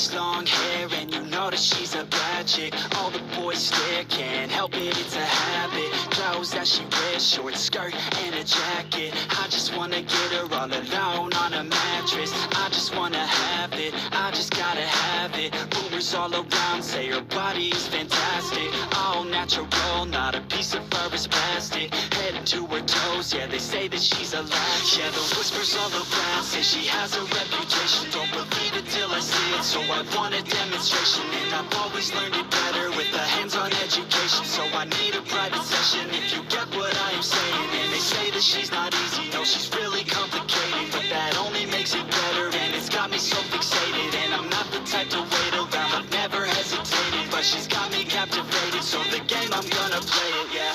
nice long hair, and you know that she's a bad chick. All the boys stare, can't help it, it's a habit. Clothes that she wears, short skirt and a jacket. I just wanna get her all alone on a mattress. I just wanna have it, I just gotta have it. Rumors all around say her body's fantastic. All natural, not a piece of fur is plastic. Head to her toes, yeah, they say that she's a latch. Yeah, the whispers all around say she has a reputation. Don't believe it till I see it, so I want a demonstration. And I've always learned it better with a hands-on education. So I need a private session if you get what I am saying. And they say that she's not easy, no, she's really complicated. But that only makes it better, and it's got me so fixated. And I'm not the type to wait around, I've never hesitated. But she's got me captivated, so the game, I'm gonna play it, yeah.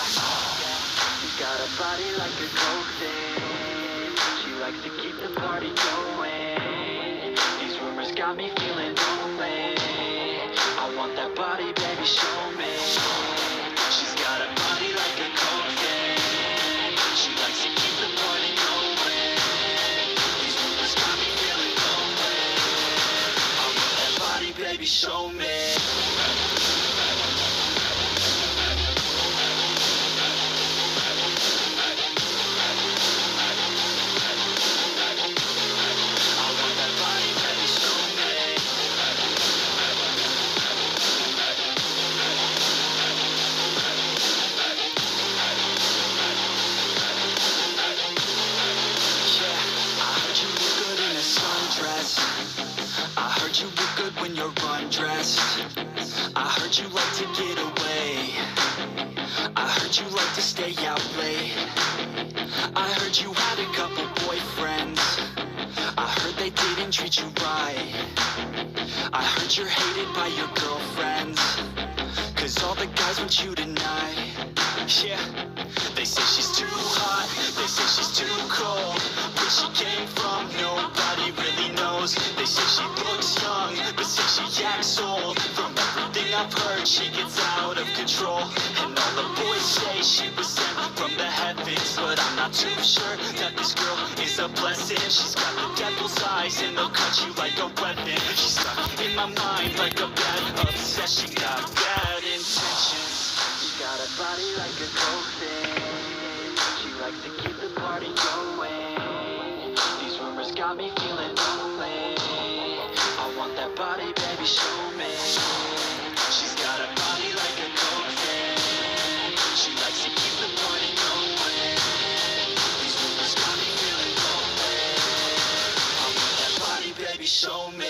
She's got a body like a coke thing. She likes to keep the party going. These rumors got me feeling lonely. I want that body, baby, show me. She's got a body like a coke thing. She likes to keep the party going. These rumors got me feeling lonely. I want that body, baby, show me. I heard you look good when you're undressed. I heard you like to get away. I heard you like to stay out late. I heard you had a couple boyfriends. I heard they didn't treat you right. I heard you're hated by your girlfriends, 'cause all the guys want you tonight. Yeah, they say she's too hot, they say she's too cold. Where she came from, nobody really knows. They say she looks young, but say she acts old. From everything I've heard, she gets out of control. And all the boys say she was sent from the heavens, but I'm not too sure that this girl is a blessing. She's got the devil's eyes, and they'll cut you like a weapon. She's stuck in my mind like a bad obsession. Got bad intentions. She's got a body like a coke thing. She likes to keep the party going. These rumors got me feeling lonely. I want that body, baby, show me. She's got a body like a coke thing. She likes to keep the party going. These rumors got me feeling lonely. I want that body, baby, show me.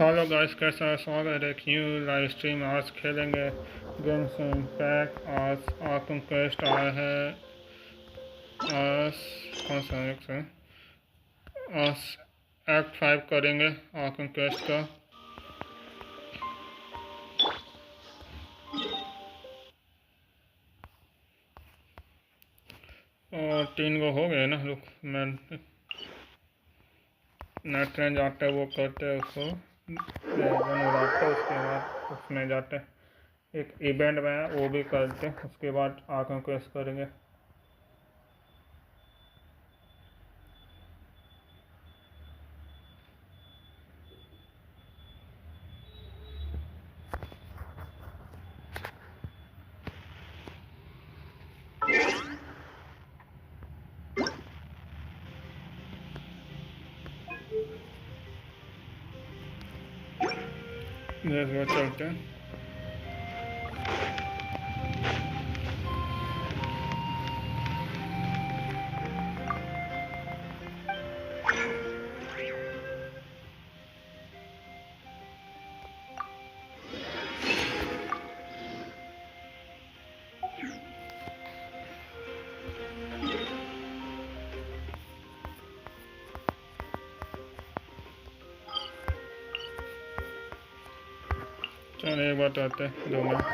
Hello guys, कैसा है? स्वागत है एक new live stream. आज खेलेंगे Genshin impact. आज Arkham quest आया है। आज कौन सा एक है? आज एक्ट 5 करेंगे आर्कम क्वेस्ट का। और 3 को हो गए ना। रुक, मैं नेट रेंज आता है वो करते हैं, उसको उड़ाते हैं, उसके बाद उसमें जाते हैं। एक इवेंट में है वो भी करते हैं, उसके बाद आर्कम क्वेस्ट करेंगे। चलते हैं। चलो एक बात आते हैं 2 minute.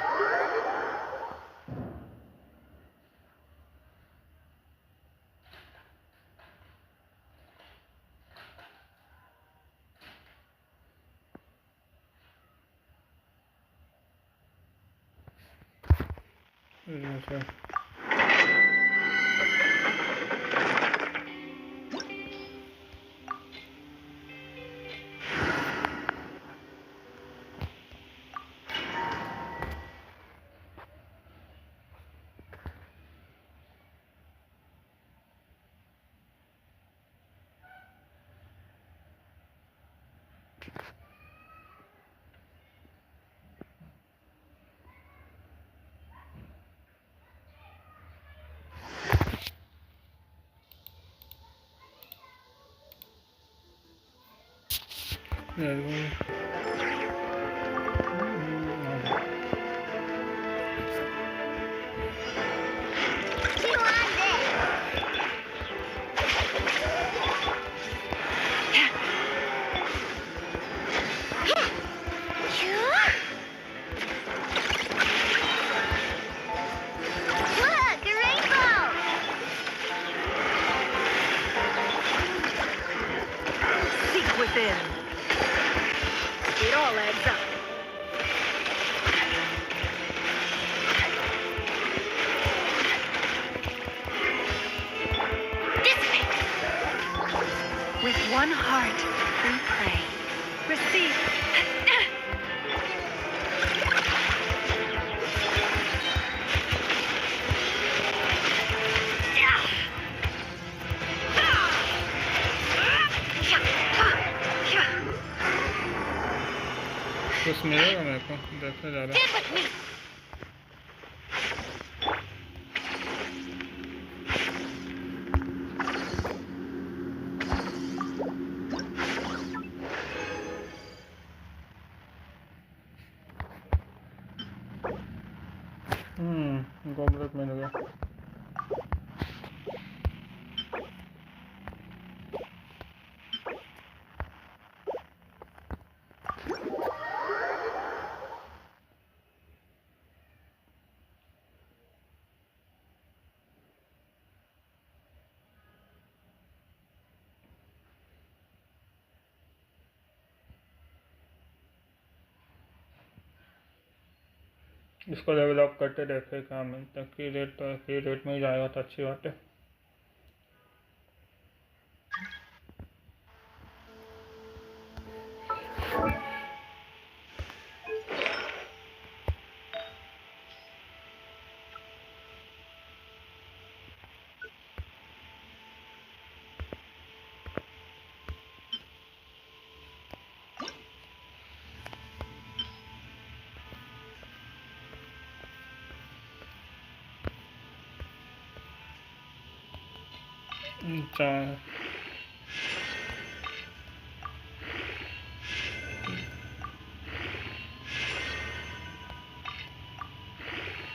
It all adds up. With one heart, we pray. Receive. कुछ मिलेगा मेरे को, देखा जा रहा है। गॉबलेट मिल गया। इसको लेवल अप करते देखे क्या मिलता है। की रेट तो की रेट में ही जाएगा तो अच्छी बात है।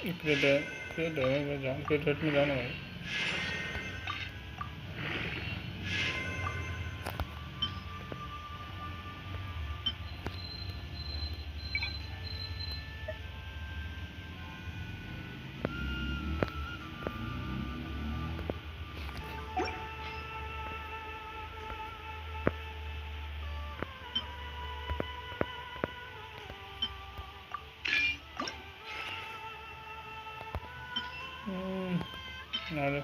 क्रिकेट में जाना भाई। अरे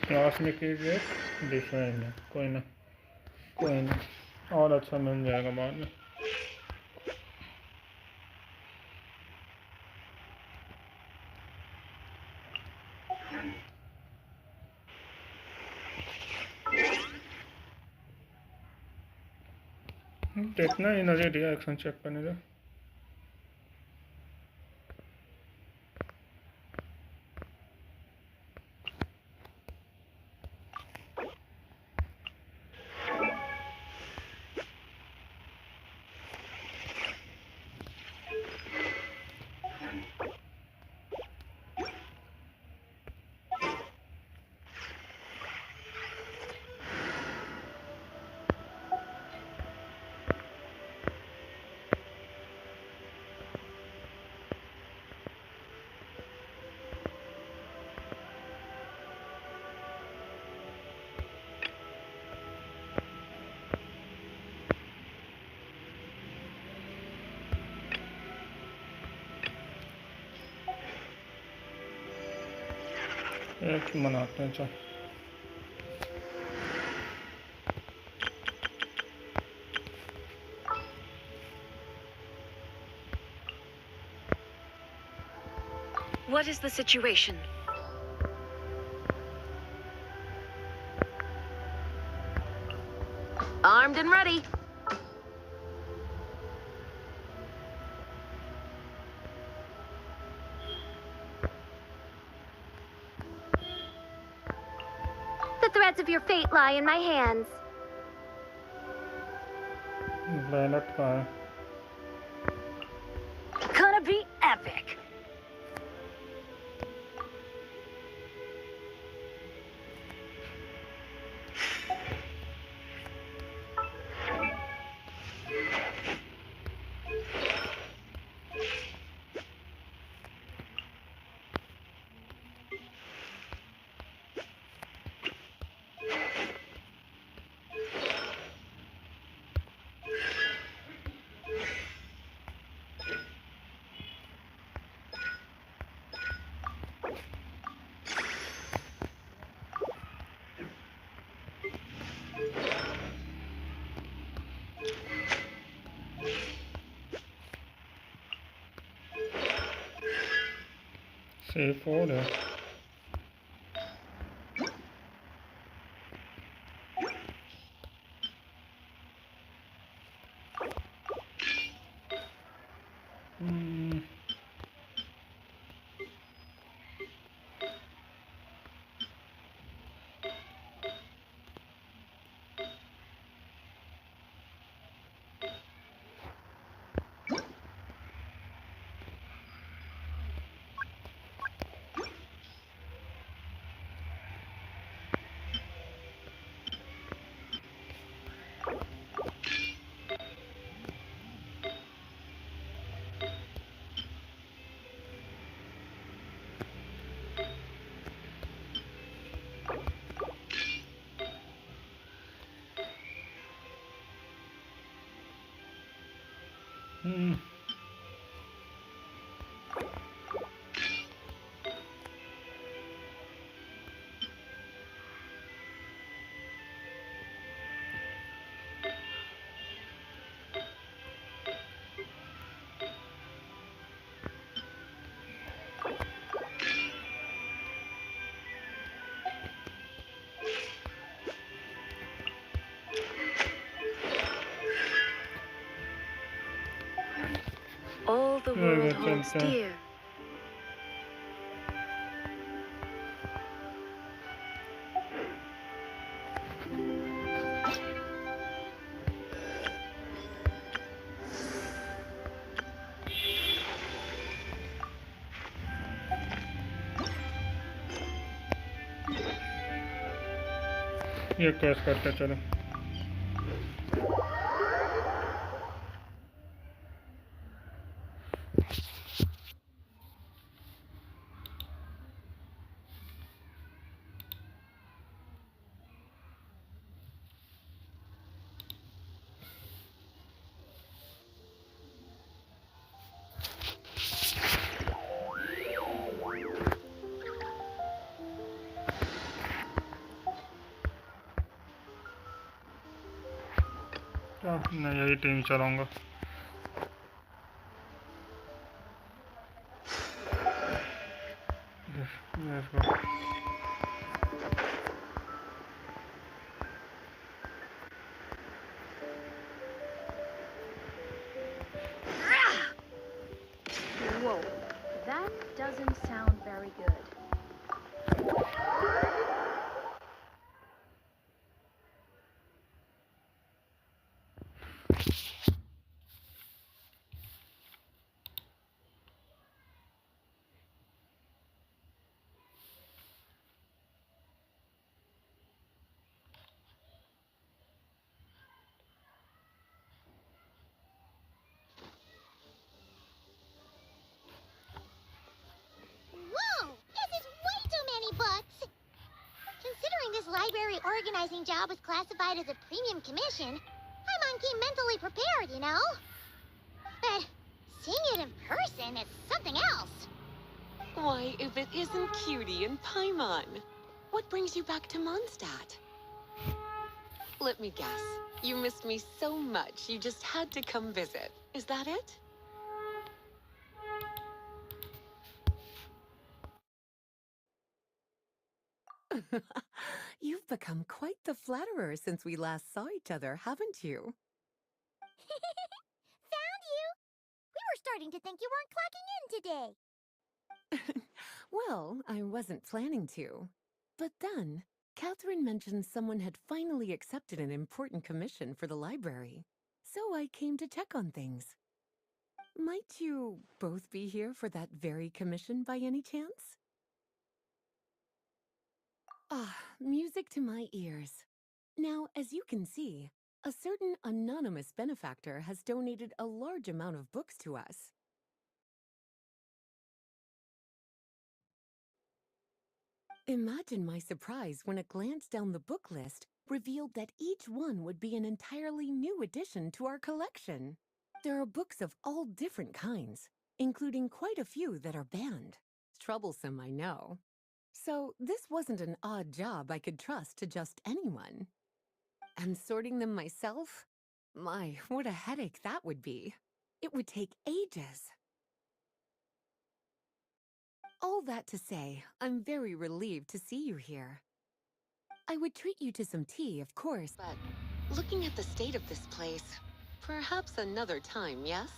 क्लास में क्रिकेट डिफरेंट है, कोई ना और अच्छा मिल जाएगा बाद में। कितना एनर्जी रिएक्शन चेक करने दो। एक मनाते हैं चल। What is the situation? Armed and ready. The threads of your fate lie in my hands. Ballot का है। Gonna be epic. सेफ और है। all the world holds dear. ये क्रॉस करते चलो। मैं यही टीम चलाऊंगा। Let's go. Whoa, that doesn't sound very good. Whoa! This is way too many books! Considering this library organizing job was classified as a premium commission, I'm on key mentally prepared, you know? But seeing it in person is something else. Why, if it isn't Cutie and Paimon. What brings you back to Mondstadt? Let me guess. You missed me so much, you just had to come visit. Is that it? You've become quite the flatterer since we last saw each other, haven't you? Found you! We were starting to think you weren't clocking in today. Well, I wasn't planning to. But then, Catherine mentioned someone had finally accepted an important commission for the library. So I came to check on things. Might you both be here for that very commission by any chance? Ah, music to my ears. Now, as you can see, a certain anonymous benefactor has donated a large amount of books to us. Imagine my surprise when a glance down the book list revealed that each one would be an entirely new addition to our collection. There are books of all different kinds, including quite a few that are banned. Troublesome, I know. So this wasn't an odd job I could trust to just anyone. And sorting them myself? My, what a headache that would be. It would take ages. All that to say, I'm very relieved to see you here. I would treat you to some tea, of course, but looking at the state of this place, perhaps another time, yes?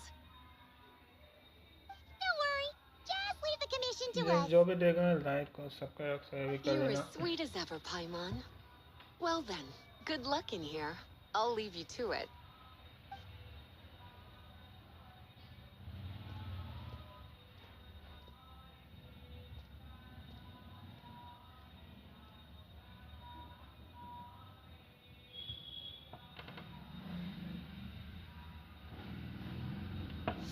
Don't worry. Just leave the commission to ये us. जो भी देख रहे हैं like और subscribe भी कर You're देना। as sweet as ever, Paimon. Well then, good luck in here. I'll leave you to it.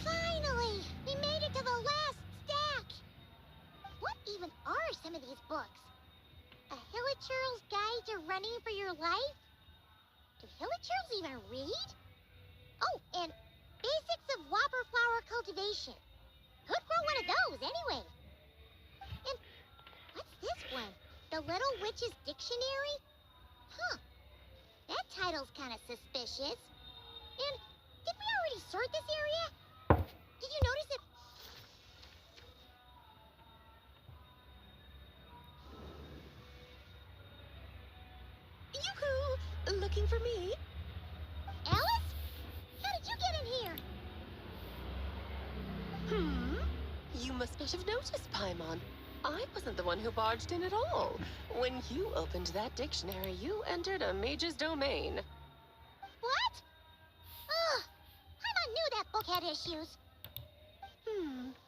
Finally! We made it to the last stack! What even are some of these books? A Hilichurl's Guide to Running for Your Life? Do Hilichurls even read? Oh, and Basics of Whopper Flower Cultivation. Who'd grow one of those, anyway? And what's this one? The Little Witch's Dictionary? Huh. That title's kind of suspicious. And did we already sort this area? Did you notice it? Yoo-hoo! Looking for me? Alice? How did you get in here? must not have noticed, Paimon. I wasn't the one who barged in at all. When you opened that dictionary, you entered a mage's domain. What? Ugh, Paimon knew that book had issues.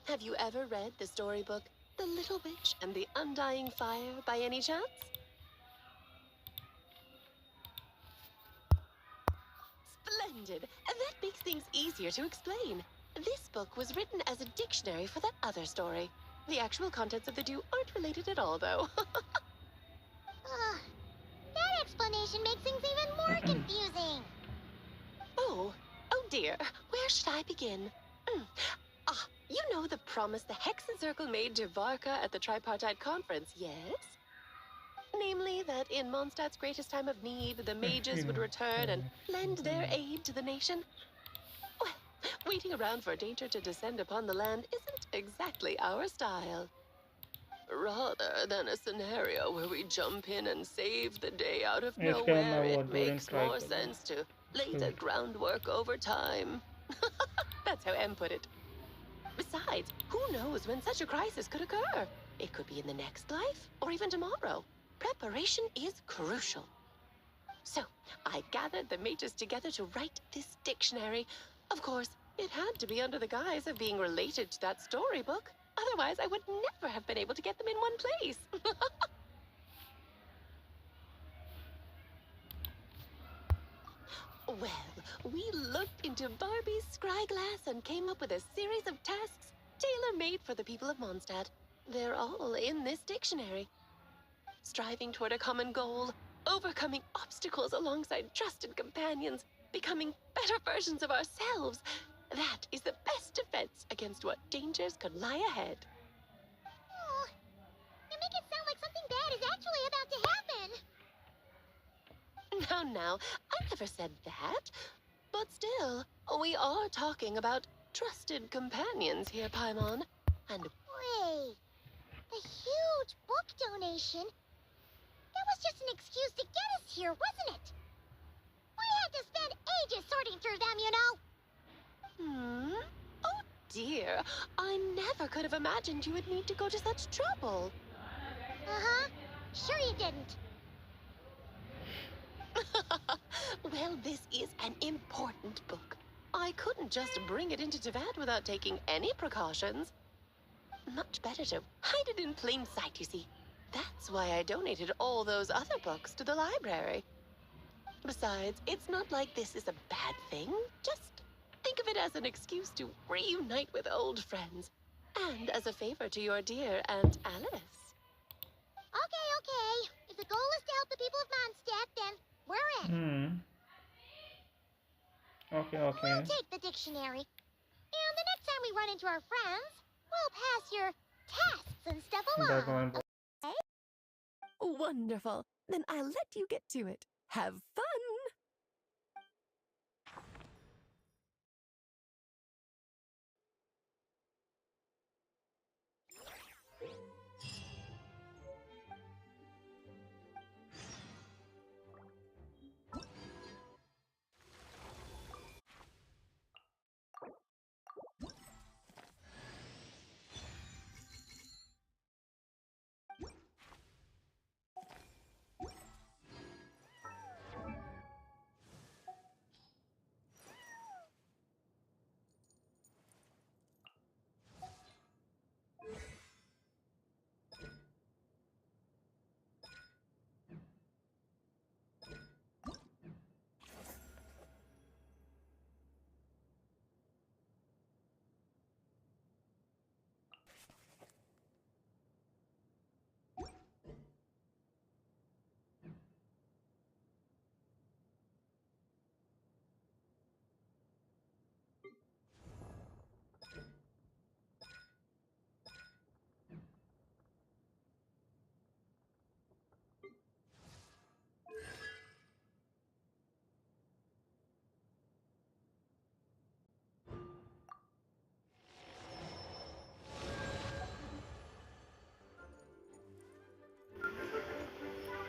Have you ever read the storybook, The Little Witch and the Undying Fire, by any chance? Splendid! That makes things easier to explain. This book was written as a dictionary for that other story. The actual contents of the two aren't related at all, though. That explanation makes things even more confusing. Oh dear. Where should I begin? You know the promise the Hexen Circle made to Varka at the Tripartite Conference, yes? Namely, that in Mondstadt's greatest time of need, the mages would return and lend their aid to the nation? Well, waiting around for danger to descend upon the land isn't exactly our style. Rather than a scenario where we jump in and save the day out of nowhere, it makes more sense to lay the groundwork over time. That's how M put it. Besides, who knows when such a crisis could occur? It could be in the next life, or even tomorrow. Preparation is crucial. So, I gathered the mages together to write this dictionary. Of course, it had to be under the guise of being related to that storybook. Otherwise, I would never have been able to get them in one place. Well, we looked into Barbie's scryglass and came up with a series of tasks tailor-made for the people of Mondstadt. They're all in this dictionary. Striving toward a common goal, overcoming obstacles alongside trusted companions, becoming better versions of ourselves. That is the best defense against what dangers could lie ahead. Oh, you make it sound like something bad is actually about to happen. Now, I never said that. But still, we are talking about trusted companions here, Paimon. And Wait, the huge book donation? That was just an excuse to get us here, wasn't it? We had to spend ages sorting through them, you know. Oh dear, I never could have imagined you would need to go to such trouble. Uh-huh. Sure you didn't. Well, this is an important book. I couldn't just bring it into Teyvat without taking any precautions. Much better to hide it in plain sight, you see. That's why I donated all those other books to the library. Besides, it's not like this is a bad thing. Just think of it as an excuse to reunite with old friends. And as a favor to your dear Aunt Alice. Okay. If the goal is to help the people of Mondstadt, then we're in. Okay. We'll take the dictionary. And the next time we run into our friends, we'll pass your tasks and stuff along. Okay? Wonderful. Then I'll let you get to it. Have fun!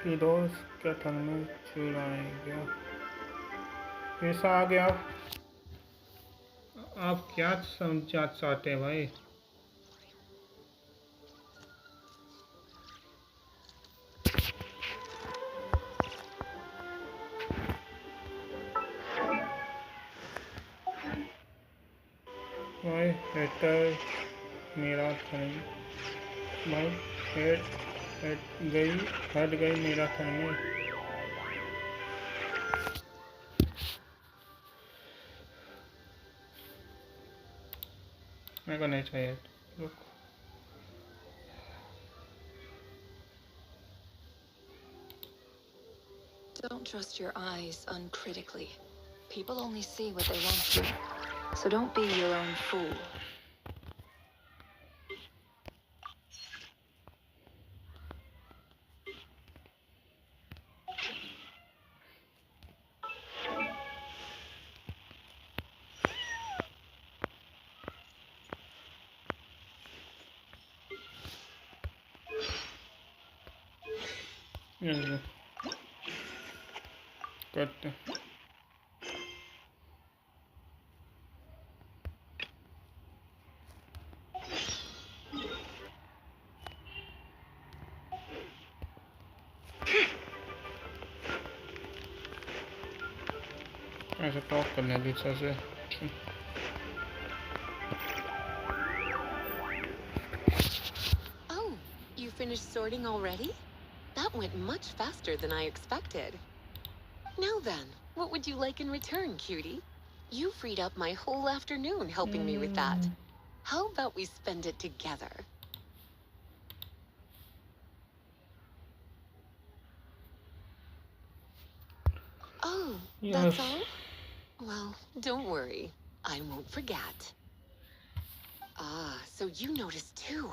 कि दोस्त के थल में चुराया गया कैसा आ गया आप क्या समझना चाहते हैं भाई भाई हेटर मेरा थर्मी भाई हट गई मेरा थर्मी। मेरे को नहीं चाहिए। रुक। Don't trust your eyes uncritically. People only see what they want to. So don't be your own fool. ये लो करते। ऐसे टॉप करने लीसा से। Oh, you finished sorting already? That went much faster than I expected. Now then, what would you like in return, cutie? You freed up my whole afternoon helping me with that. How about we spend it together? Oh, that's all? Well, don't worry. I won't forget. Ah, so you noticed too.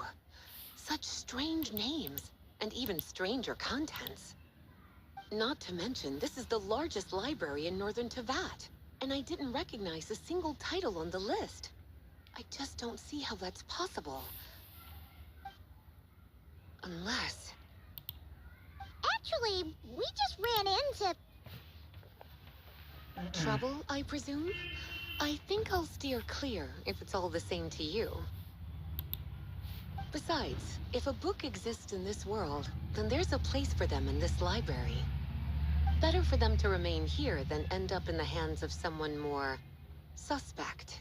Such strange names, and even stranger contents. Not to mention, this is the largest library in northern Tevat, and I didn't recognize a single title on the list. I just don't see how that's possible. Unless... Actually, we just ran into... Trouble, I presume? I think I'll steer clear if it's all the same to you. Besides, if a book exists in this world, then there's a place for them in this library. Better for them to remain here than end up in the hands of someone more... suspect.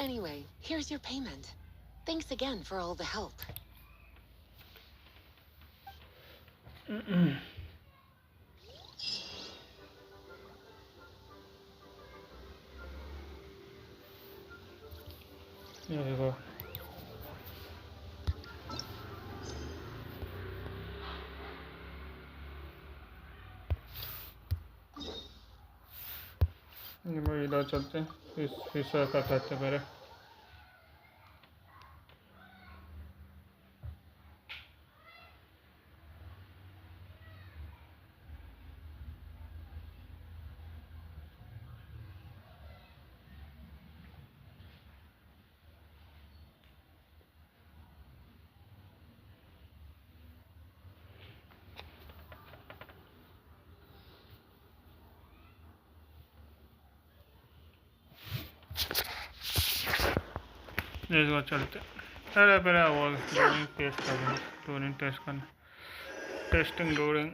Anyway, here's your payment. Thanks again for all the help. There we go. ये इधर चलते हैं, इस हिस्सा का करते पहले। इस बार चलते। अरे पहले वो डोरिंग टेस्ट करना, डोरिंग टेस्ट करना, टेस्टिंग डोरिंग।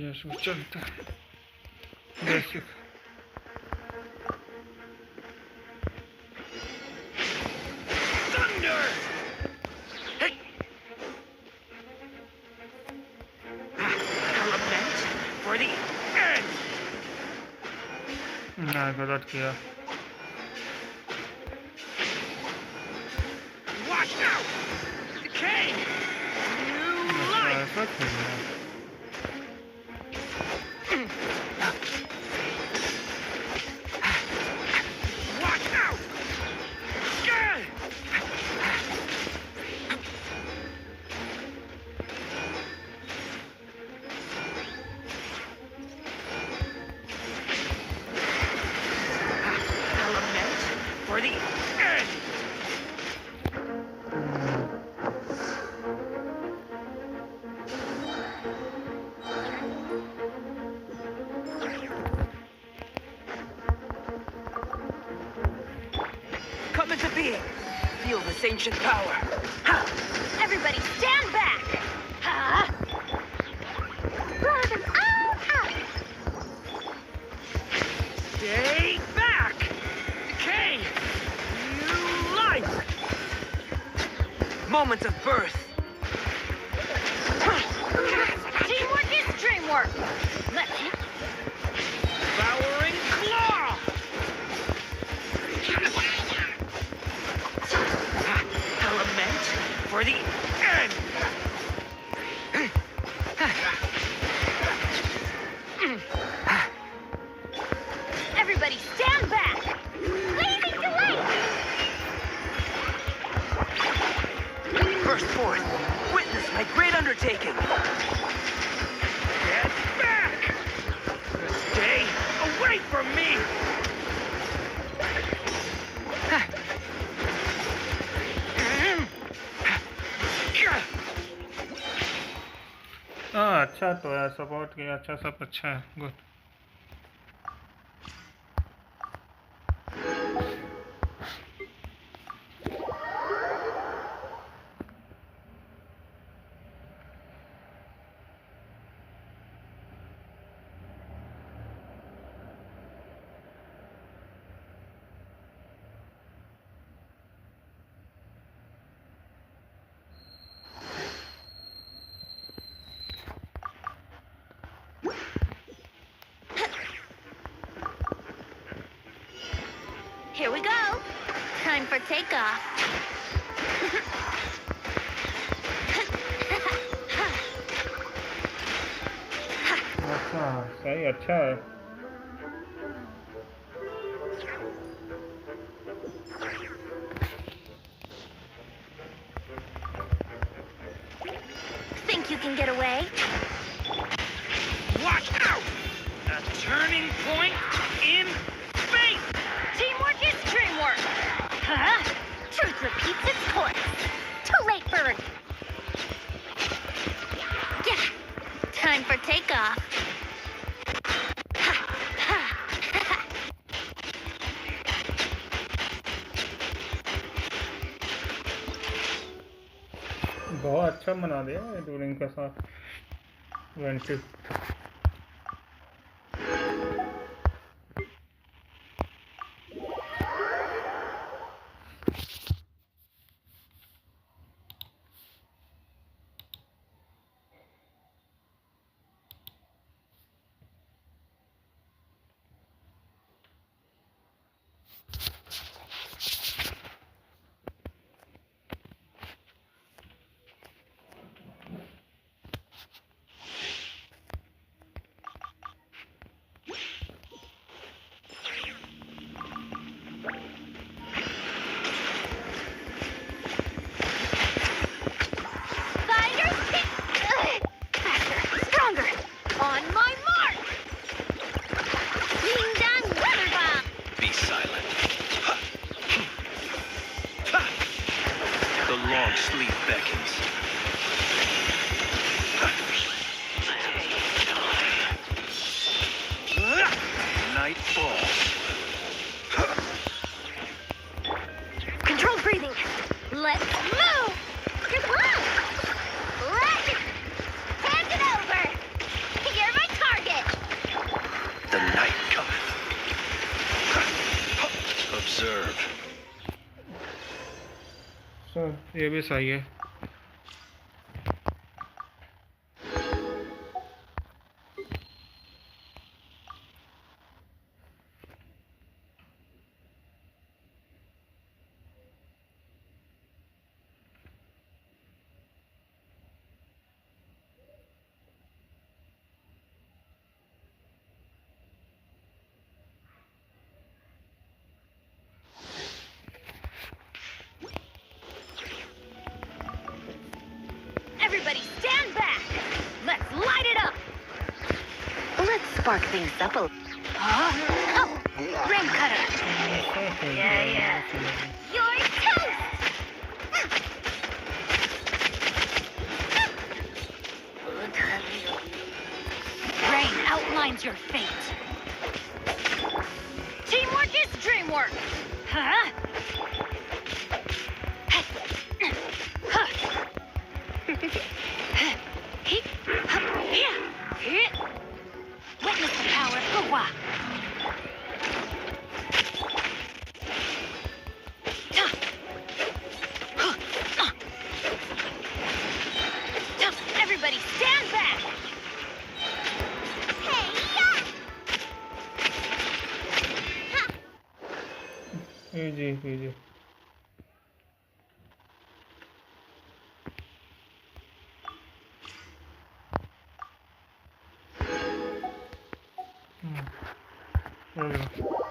ये सब चलता है बेसिक। ना गलत किया। ऐसा खेलना है। being. Feel this ancient power. Ha! Everybody stand back! Ha! Blow them all up! Stay back! Decay! New life! Moment of birth. Teamwork is dreamwork! Let's... Devouring claw! Element for the end! Everybody stand back! Blazing delight! Burst forth! Witness my great undertaking! Get back! Stay away from me! हाँ अच्छा तो है support किया अच्छा सब अच्छा है good Here we go! Time for takeoff. अच्छा सही अच्छा है Think you can get away? Watch out! A turning point in fate! Teamwork is dreamwork! Huh? Truth repeats its course. Too late for... Yeah. Time for takeoff. बहुत अच्छा बना दिया during के साथ vanity Fighters, faster, stronger. On my mark. Ding dong, rubber bomb. Be silent. The long sleep beckons. Night falls. Controlled breathing. Let's move. Come on! Rocket! Hand it over! You're my target! The night cometh. Observe. सो ये भी सही है Everybody stand back. Let's light it up. Let's spark things up a... Huh? Oh, rain cutter. Yeah. You're toast! Rain outlines your fate. Teamwork is dreamwork. Huh? Easy, easy. There we go.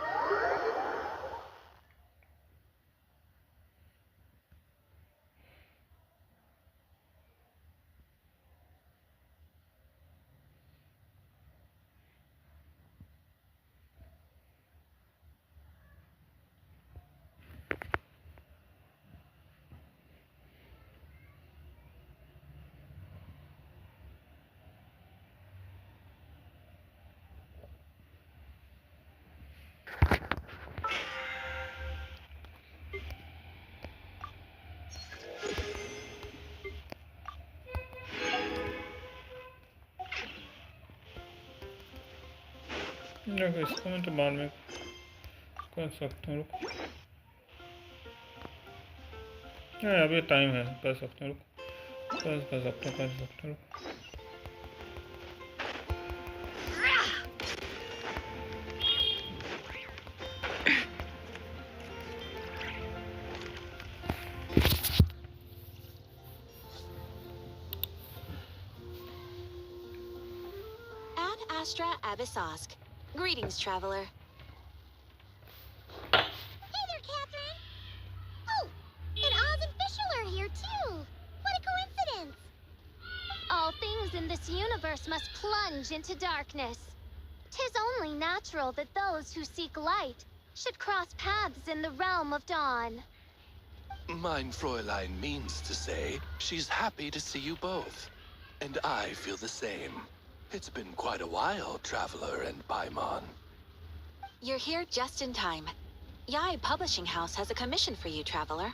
देखो इसको मैं तो बाद में कर सकता हूँ। रुक, नहीं अभी टाइम है, कर सकते हैं। रुक, कर सकते हैं, कर सकते हैं। रुक, Ad Astra Abyssosk. Greetings, traveler. Hey there, Catherine! Oh, and Oz and Fischl are here too! What a coincidence! All things in this universe must plunge into darkness. 'Tis only natural that those who seek light should cross paths in the realm of dawn. Mein Fräulein means to say she's happy to see you both. And I feel the same. It's been quite a while, Traveler and Paimon. You're here just in time. Yai Publishing House has a commission for you, traveler.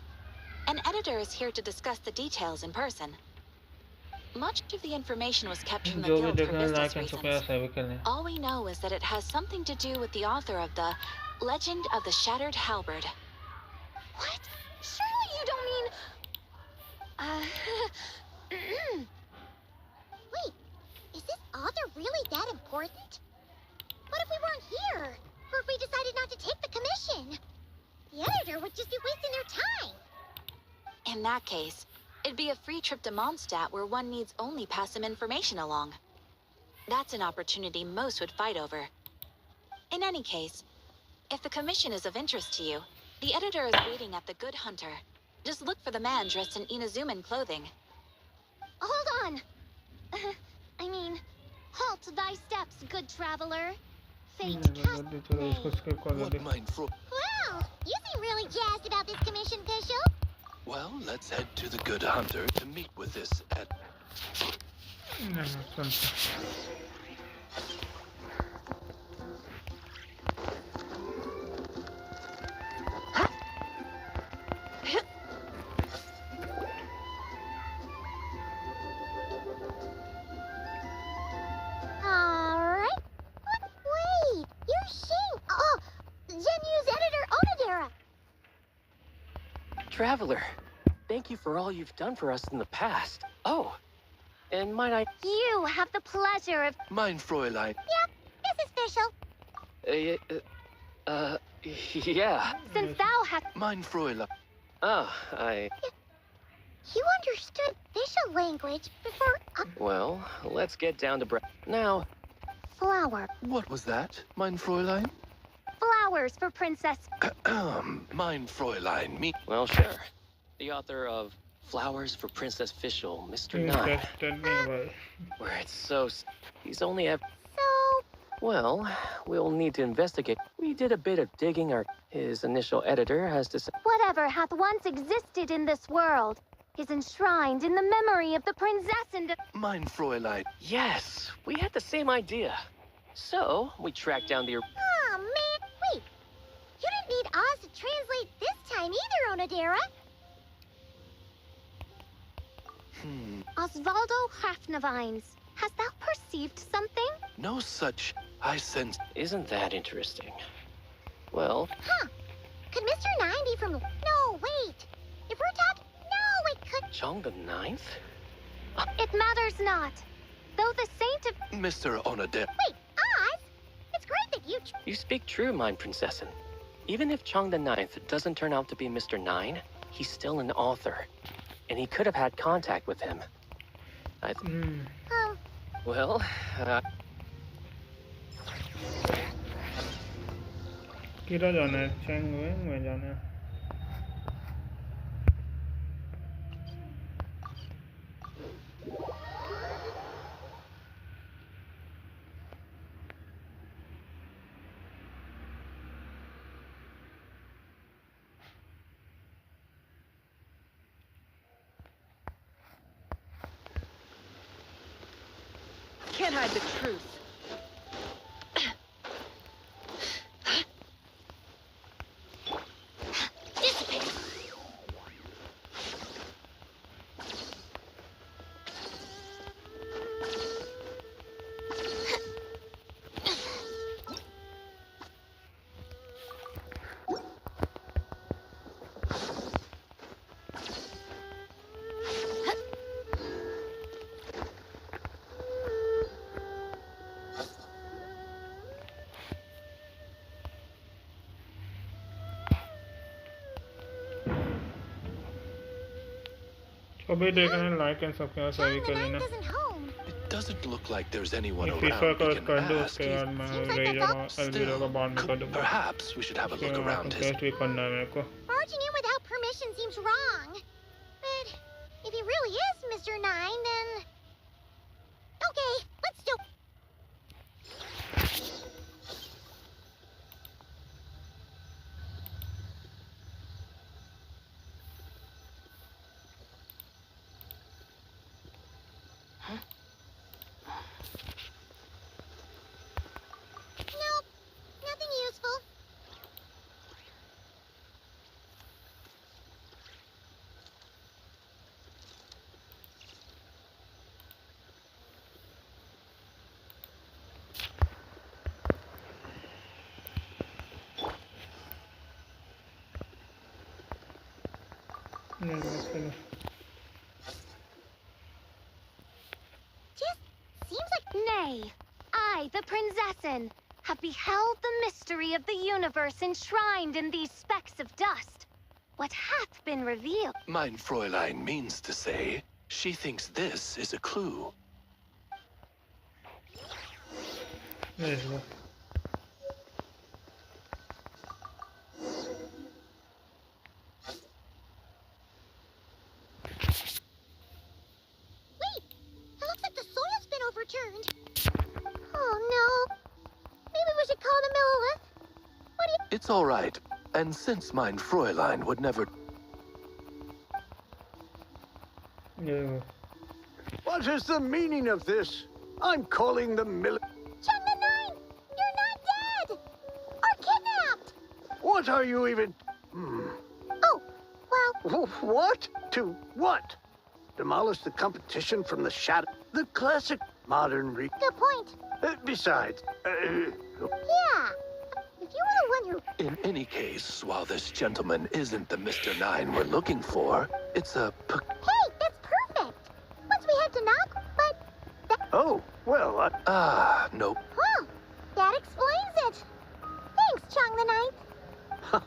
An editor is here to discuss the details in person. Much of the information was kept from the जो भी guild for देखना business like and subscribe reasons. सभी कर लें। All we know is that it has something to do with the author of the Legend of the Shattered Halberd. What? Surely you don't mean... Wait, is this author really that important? What if we weren't here? Or if we decided not to take the commission? The editor would just be wasting their time. In that case, it'd be a free trip to Mondstadt where one needs only pass some information along. That's an opportunity most would fight over. In any case, if the commission is of interest to you, the editor is waiting at the Good Hunter. Just look for the man dressed in Inazuman clothing. Hold on! I mean, halt thy steps, good traveler. Fate cast चलो इसको skip कर What, देते। mein Fräulein? Wow, you seem really jazzed about this commission, Fischl. Well, let's head to the Good Hunter to meet with this नहीं, चलते। Alright. Wait, you're Shing. Oh, Genu's editor, Onodera. Traveler, thank you for all you've done for us in the past. Oh, and might I... You have the pleasure of... Mein Fräulein. This is Fischl. Yeah. Since thou hast... Mein Fräulein. Ah, You understood Fischl language before well, let's get down to now, flower. What was that, mein Fräulein? Flowers for Princess... Mein Fräulein, me. well, sure. The author of Flowers for Princess Fischl, Mr. Nine, Interested me by where it's so... he's only ever... So, Well, we'll need to investigate. We did a bit of digging. His initial editor has to say... Whatever hath once existed in this world is enshrined in the memory of the princess and... Mein Fräulein. Yes, we had the same idea. So, we tracked down the... oh man, wait. You didn't need Oz to translate this time either, Onodera. Osvaldo Hafnavines, hast thou perceived something? No such. I sense. Isn't that interesting? Well, Huh. Could Mr. Nine be from... No, wait. If we're talking... No, it could... Chong the Ninth? It matters not. Though the saint of... Mr. Onodera. Wait, Oz? It's great that you... You speak true, mine princessin. Even if Chong the Ninth doesn't turn out to be Mr. Nine, he's still an author. And he could have had contact with him. Well, किधर जाना है? चेंगवेंग में जाना है. Can't hide the truth. अभी देखना like and subscribe सभी कर लेना. It doesn't look like there's anyone एक around फीचर का we can कर दो, ask. उसके बाद मैं अलवीरा का बाद में कर दूँगा. Perhaps we should have a look around his. Test भी करना है मेरे को. Barging in without permission seems wrong. But if he really is Mr. Nine, then... Okay, let's do... Nope, nothing useful. Just seems like... Nay, I, the Prinzessin, have beheld the mystery of the universe enshrined in these specks of dust. What hath been revealed? Mein Fräulein means to say, she thinks this is a clue. Wait! It looks like the soil's been overturned. Oh no. Maybe we should call the Millilith. What do you... It's all right. And since mein Fräulein would never... What is the meaning of this? I'm calling the Chong the Nine! You're not dead! Or kidnapped! What are you even... Oh, well... What? To what? Demolish the competition from the shadow. The classic modern Good point. Besides... Yeah. If you were the one who... In any case, while this gentleman isn't the Mr. Nine we're looking for, it's a... Hey, that's perfect! Once we had to knock, but... Oh, well, nope. Huh. That explains it. Thanks, Chong the Ninth.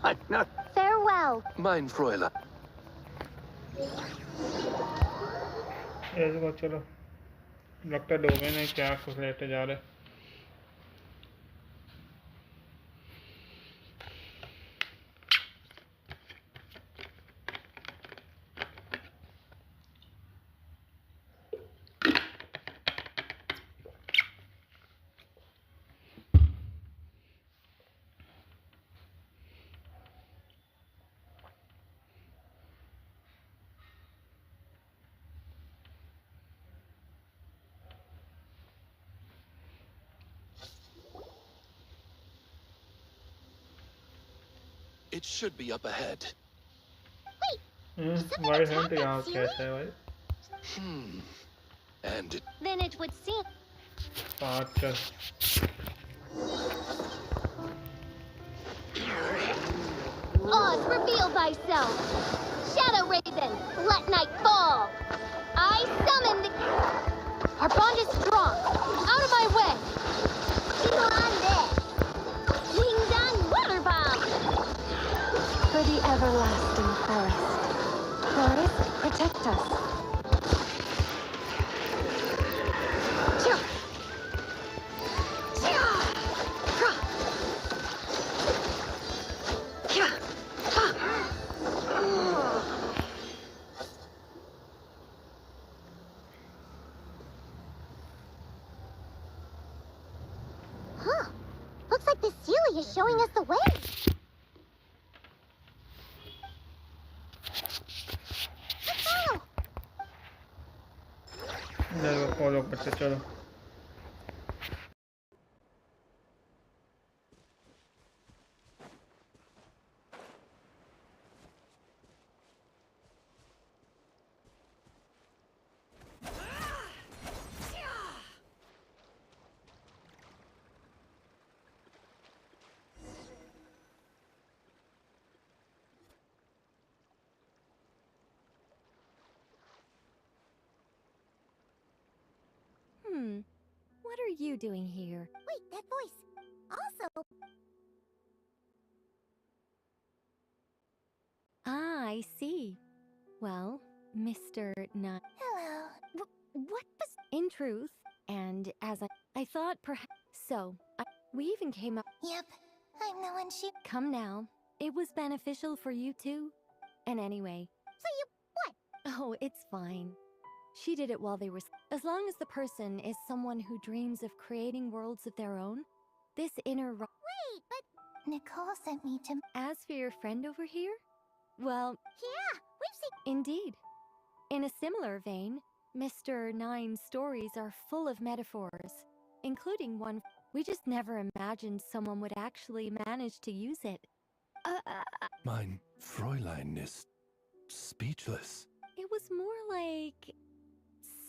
I'm not... Farewell. Mein Fräulein. ऐसे को चलो लगता डोबे ने क्या कुछ लेते जा रहे. It should be up ahead. White hand तो यहाँ कैसे है भाई? And it... Then it would seem... चल. Oz, reveal thyself! Shadow Raven, let night fall! I summon the... Our bond is strong! Out of my way! Feel on this! Wing Dang Water Bomb! the everlasting forest. Forest, protect us. Huh. Looks like the Sealy is showing us the way. Let's follow. चलो follow करते चलो. What are you doing here? Wait, that voice. Also, Ah, I see. Well, Mr. Nut. hello. What was in truth? And as I thought perhaps so. We even came up. Yep, I'm the one she. Come now. It was beneficial for you too. And anyway. So you what? Oh, it's fine. She did it while they were. As long as the person is someone who dreams of creating worlds of their own, this inner. Wait, but Nicole sent me to. As for your friend over here, well, Yeah, we've seen. indeed. In a similar vein, Mr. Nine's stories are full of metaphors, including one. We just never imagined someone would actually manage to use it. Mein Fräulein is speechless. It was more like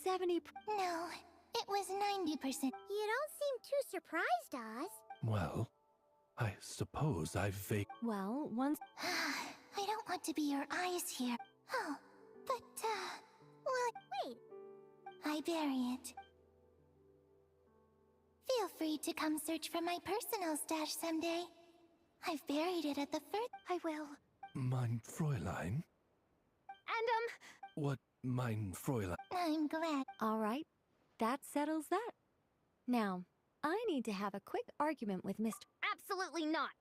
70. No, it was 90%. You don't seem too surprised, Oz. Well, I suppose I've Well, once. I don't want to be your eyes here. Oh, but, well, wait. I bury it. Feel free to come search for my personal stash someday. I've buried it at the first. I will. Mein Fräulein? And, What mein Fräulein? I'm glad. all right, that settles that. Now, I need to have a quick argument with Mr. Absolutely not!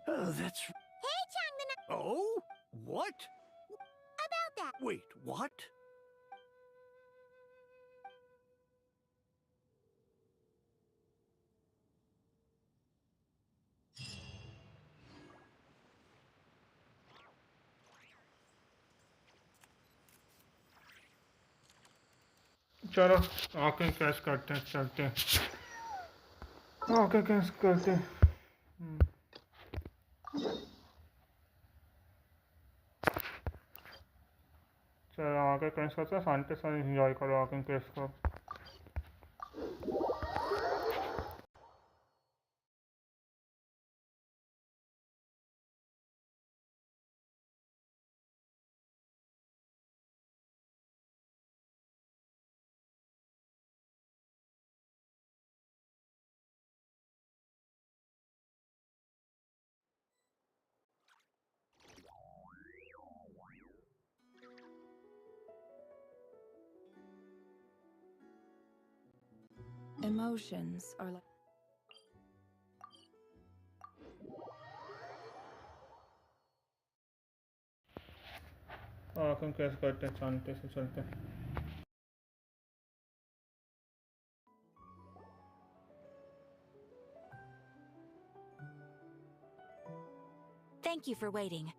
Oh, that's. Hey, Chang, Oh? What? about that. Wait, what? चलो आके cash करते हैं चलते हैं आके cash करते हैं चलो आके कैश करते हैं शांति से एंजॉय करो आके कैश को emotions are like... हम कैसे करते हैं शांति से चलते हैं Thank you for waiting.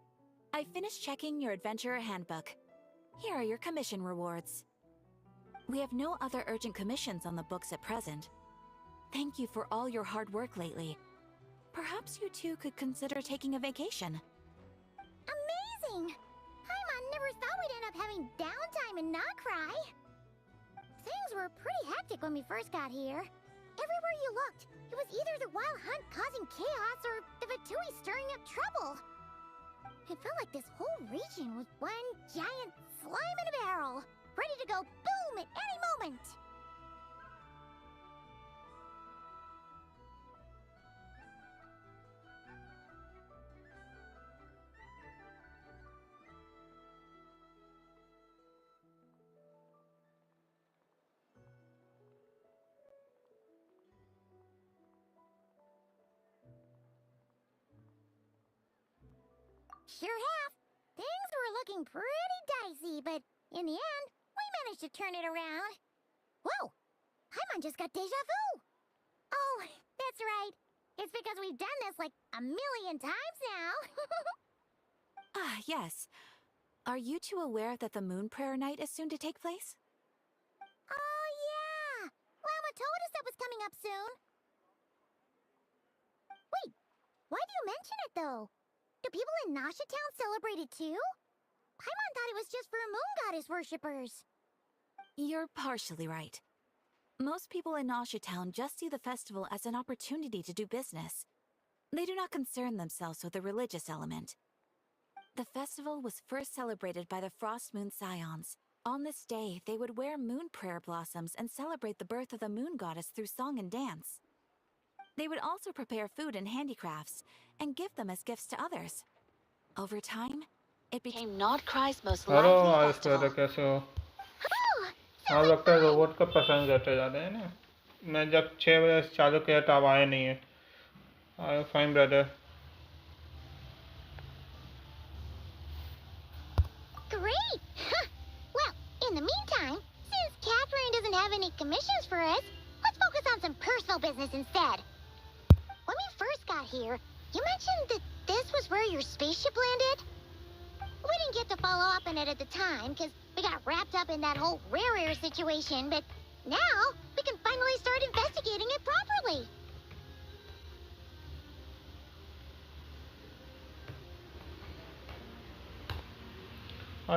I finished checking your adventurer handbook. Here are your commission rewards. We have no other urgent commissions on the books at present. Thank you for all your hard work lately. Perhaps you two could consider taking a vacation. Amazing! Paimon never thought we'd end up having downtime and not cry. Things were pretty hectic when we first got here. Everywhere you looked, it was either the Wild Hunt causing chaos or the Vatui stirring up trouble. It felt like this whole region was one giant slime in a barrel, ready to go boom at any moment. Sure have. Things were looking pretty dicey, but in the end, we managed to turn it around. Whoa! Paimon just got deja vu! Oh, that's right. It's because we've done this like a million times now. Ah, yes. Are you two aware that the Moon Prayer Night is soon to take place? Oh, yeah! Mama told us that was coming up soon. Wait, why do you mention it, though? Do people in Nasha Town celebrate it too? Paimon thought it was just for moon goddess worshippers. You're partially right. Most people in Nasha Town just see the festival as an opportunity to do business. They do not concern themselves with the religious element. The festival was first celebrated by the Frost Moon Scions. On this day, they would wear moon prayer blossoms and celebrate the birth of the moon goddess through song and dance. They would also prepare food and handicrafts, and give them as gifts to others. Over time, it became Nodcry's most hello lively आज festival. फिर कैसे हो Oh, हाँ लगता है robot का पसंद करते ज़्यादा है ना मैं जब 6 बजे से चालू किया तब आया नहीं है I fine brother great! Well, in the meantime, since Catherine doesn't have any commissions for us, let's focus on some personal business instead. When we first got here, you mentioned that this was where your spaceship landed? We didn't get to follow up on it at the time, because we got wrapped up in that whole rare air situation, but now we can finally start investigating it properly.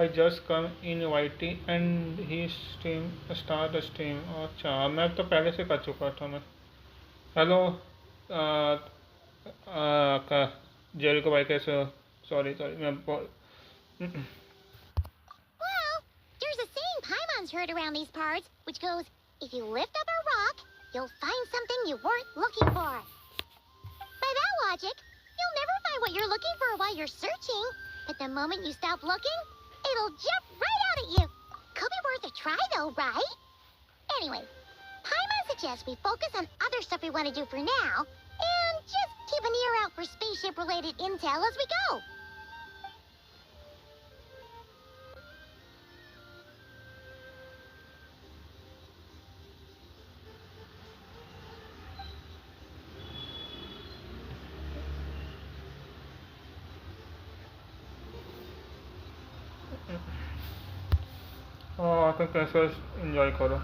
I just come inviting and he start the stream अच्छा मैं तो पहले से कर चुका था मैं hello का जेल को भाई कैसे हो सॉरी मैं Well, there's a saying Paimon's heard around these parts, which goes, if you lift up a rock, you'll find something you weren't looking for. By that logic, you'll never find what you're looking for while you're searching, but the moment you stop looking, it'll jump right out at you. Could be worth a try though, right? Anyway, Paimon suggests we focus on other stuff we want to do for now, and just keep an ear out for spaceship-related intel as we go. आके कैसे enjoy करो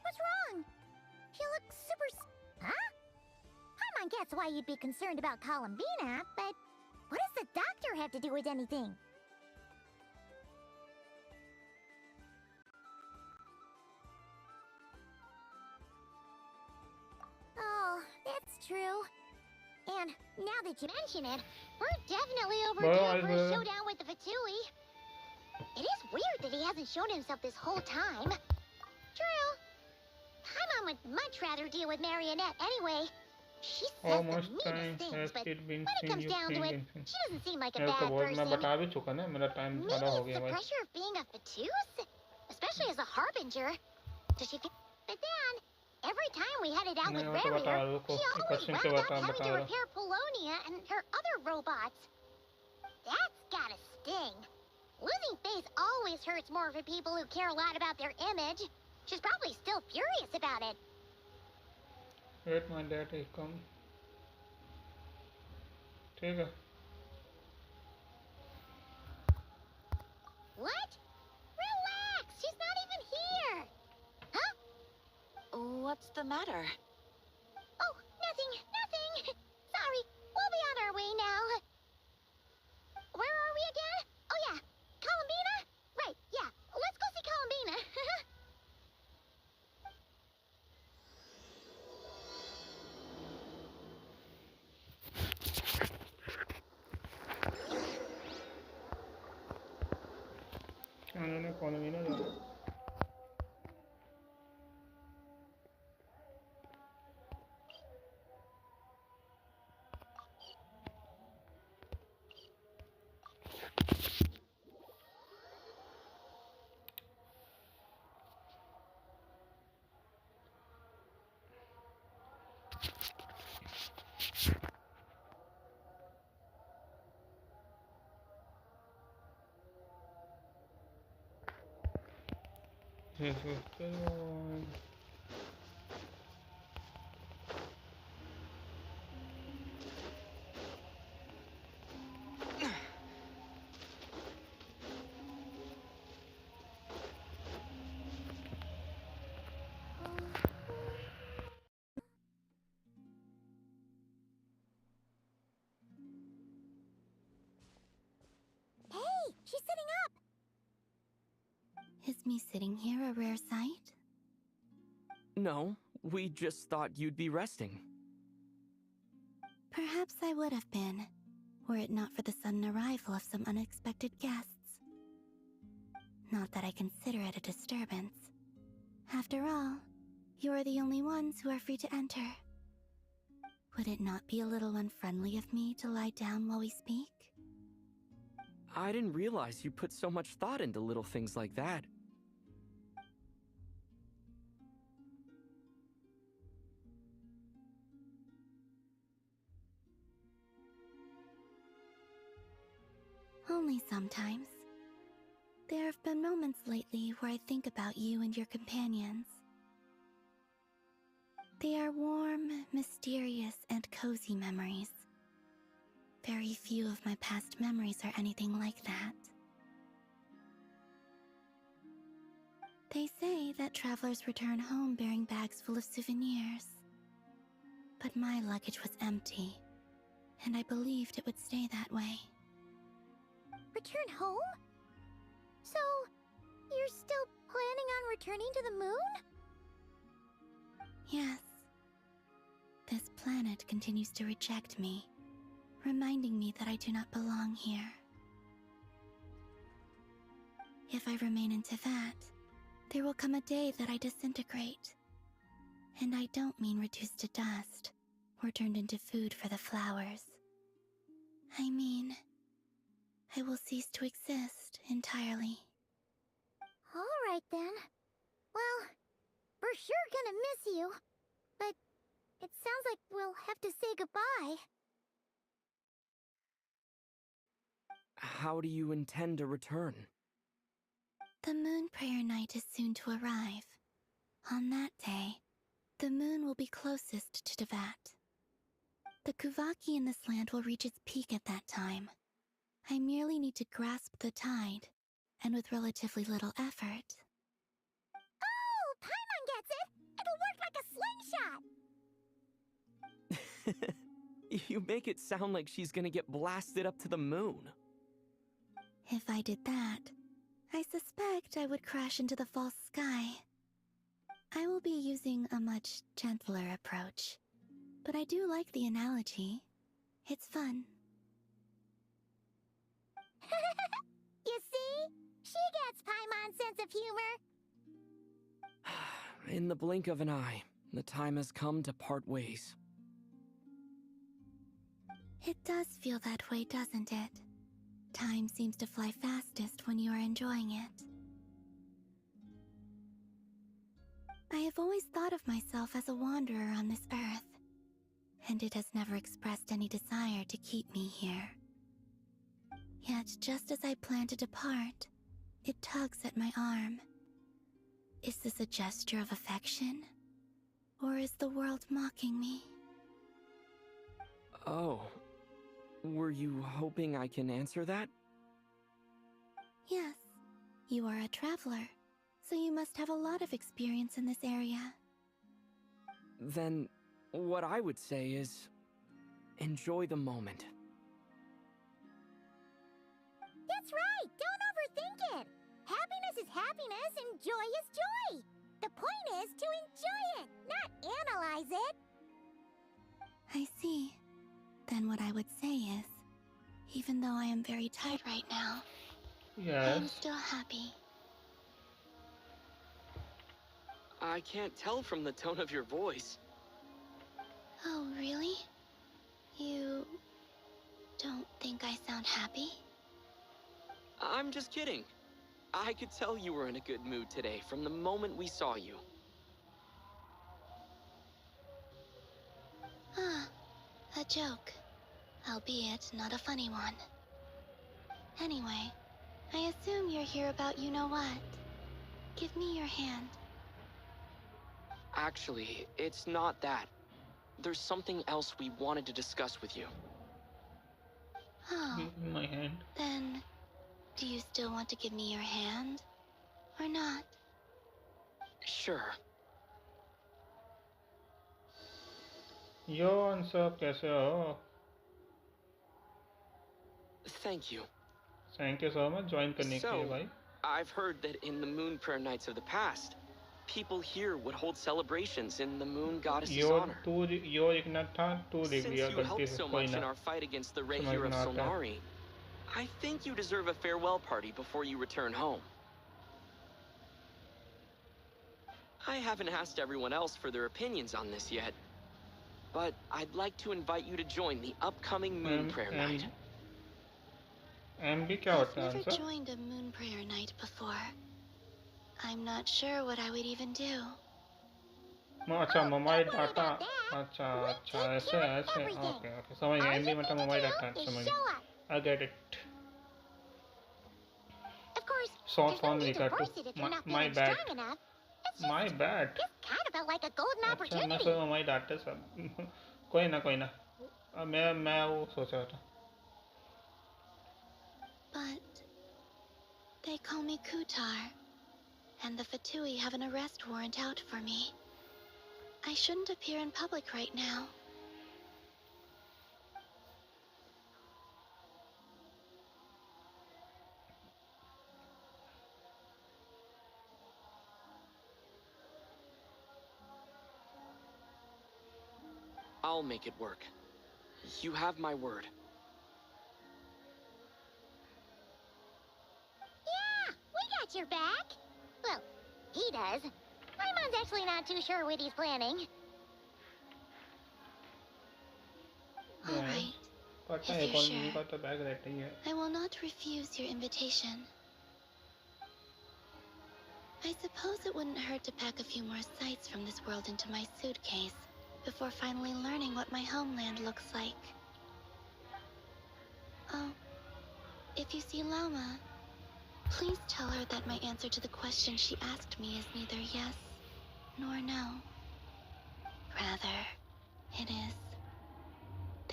What's wrong? You look super... Huh? Paimon gets why you'd be concerned about Columbina, but what does the doctor have to do with anything? Oh, that's true. And man, now that you mention it, we're definitely Bro, overdue for a bro. showdown with the Fatui. It is weird that he hasn't shown himself this whole time. True. Paimon would much rather deal with Marionette anyway. She How says the much meanest time things, has but it been when it since comes you down to playing it, Genshin? she doesn't seem like a मैं तो bad बहुत मैं person. बता भी चुका ना मेरा time Maybe ज़्यादा हो it's गया the भाई. pressure of being a Fatuse? Especially as a harbinger. Does she feel... But then, every time we headed out नहीं with मैं तो बता Barrier, रहा हूँ she को एक always क्वेश्चन के wound up having बता to रहा. repair Polonia and her other robots. That's gotta sting. Losing face always hurts more for people who care a lot about their image. She's probably still furious about it. Wait, my dad is come. ठीक है. What? Relax, she's not even here. Huh? What's the matter? Oh, nothing. Sorry, we'll be on our way now. Where are we again? Oh yeah, Columbina? Right, yeah, let's go see Columbina. उन्होंने colony ना जाना. This was the one. Hey, she's sitting up. Is me sitting here a rare sight? No, we just thought you'd be resting. Perhaps I would have been, were it not for the sudden arrival of some unexpected guests. Not that I consider it a disturbance. After all, you are the only ones who are free to enter. Would it not be a little unfriendly of me to lie down while we speak? I didn't realize you put so much thought into little things like that. Only sometimes. There have been moments lately where I think about you and your companions. They are warm, mysterious, and cozy memories. Very few of my past memories are anything like that. They say that travelers return home bearing bags full of souvenirs. But my luggage was empty, and I believed it would stay that way. Return home? So, you're still planning on returning to the moon? Yes. This planet continues to reject me, reminding me that I do not belong here. If I remain in Teyvat, there will come a day that I disintegrate. And I don't mean reduced to dust, or turned into food for the flowers. I mean, I will cease to exist entirely. Alright then. Well, we're sure gonna miss you. But it sounds like we'll have to say goodbye. How do you intend to return? The moon prayer night is soon to arrive. On that day, the moon will be closest to Teyvat. The Kuvaki in this land will reach its peak at that time. I merely need to grasp the tide, and with relatively little effort. Oh, Paimon gets it! It'll work like a slingshot! You make it sound like she's gonna get blasted up to the moon. If I did that, I suspect I would crash into the false sky. I will be using a much gentler approach, but I do like the analogy. It's fun. You see? She gets Paimon's sense of humor. In the blink of an eye, the time has come to part ways. It does feel that way, doesn't it? Time seems to fly fastest when you are enjoying it. I have always thought of myself as a wanderer on this earth, and it has never expressed any desire to keep me here. Yet, just as I plan to depart, it tugs at my arm. Is this a gesture of affection? Or is the world mocking me? Oh. Were you hoping I can answer that? Yes. You are a traveler, so you must have a lot of experience in this area. Then, what I would say is, enjoy the moment. That's right! Don't overthink it! Happiness is happiness and joy is joy! The point is to enjoy it, not analyze it! I see. Then what I would say is, even though I am very tired right now, I am Yes. still happy. I can't tell from the tone of your voice. Oh, really? You don't think I sound happy? I'm just kidding. I could tell you were in a good mood today from the moment we saw you. Ah, a joke. Albeit not a funny one. Anyway, I assume you're here about you-know-what. Give me your hand. Actually, it's not that. There's something else we wanted to discuss with you. Oh, Give me my hand. then do you still want to give me your hand? Or not? Sure. यो सब कैसे हो? Thank you. Thank you so much join करने के लिए So, भाई. I've heard that in the moon prayer nights of the past, people here would hold celebrations in the moon goddess's yo honor. यो एक ना था तू लिख Since दिया you गलती helped से so कोई much in ना. our fight against the समझ Rahir में of आता है. Solnari, I think you deserve a farewell party before you return home. I haven't asked everyone else for their opinions on this yet, but I'd like to invite you to join the upcoming moon prayer night. MB क्या I've होता है never answer? joined a moon prayer night before. I'm not sure what I would even do. अच्छा mobile Don't worry data. about that. अच्छा We'll अच्छा take ऐसे care of ऐसे. everything. Okay okay समझ गया. All MB you मतलब need to mobile do data is समझ show गया. up. I get it. Of course, Short there's no form need to लिखा force तो. it if you're not My feeling bad. strong enough. It's My just, bad. this kind of felt like a golden अच्छा मैं opportunity. सोचा mobile डाटे सब. कोई ना. मैं वो सोच रहा था. But they call me Kutar, and the Fatui have an arrest warrant out for me. I shouldn't appear in public right now. I'll make it work. You have my word. Yeah, we got your back. Well, he does. Paimon's actually not too sure what he's planning. All right. पता है If you're कौन sure. का तो bag रहता ही है. I will not refuse your invitation. I suppose it wouldn't hurt to pack a few more sights from this world into my suitcase before finally learning what my homeland looks like. Oh, if you see Lama, please tell her that my answer to the question she asked me is neither yes nor no. Rather, it is,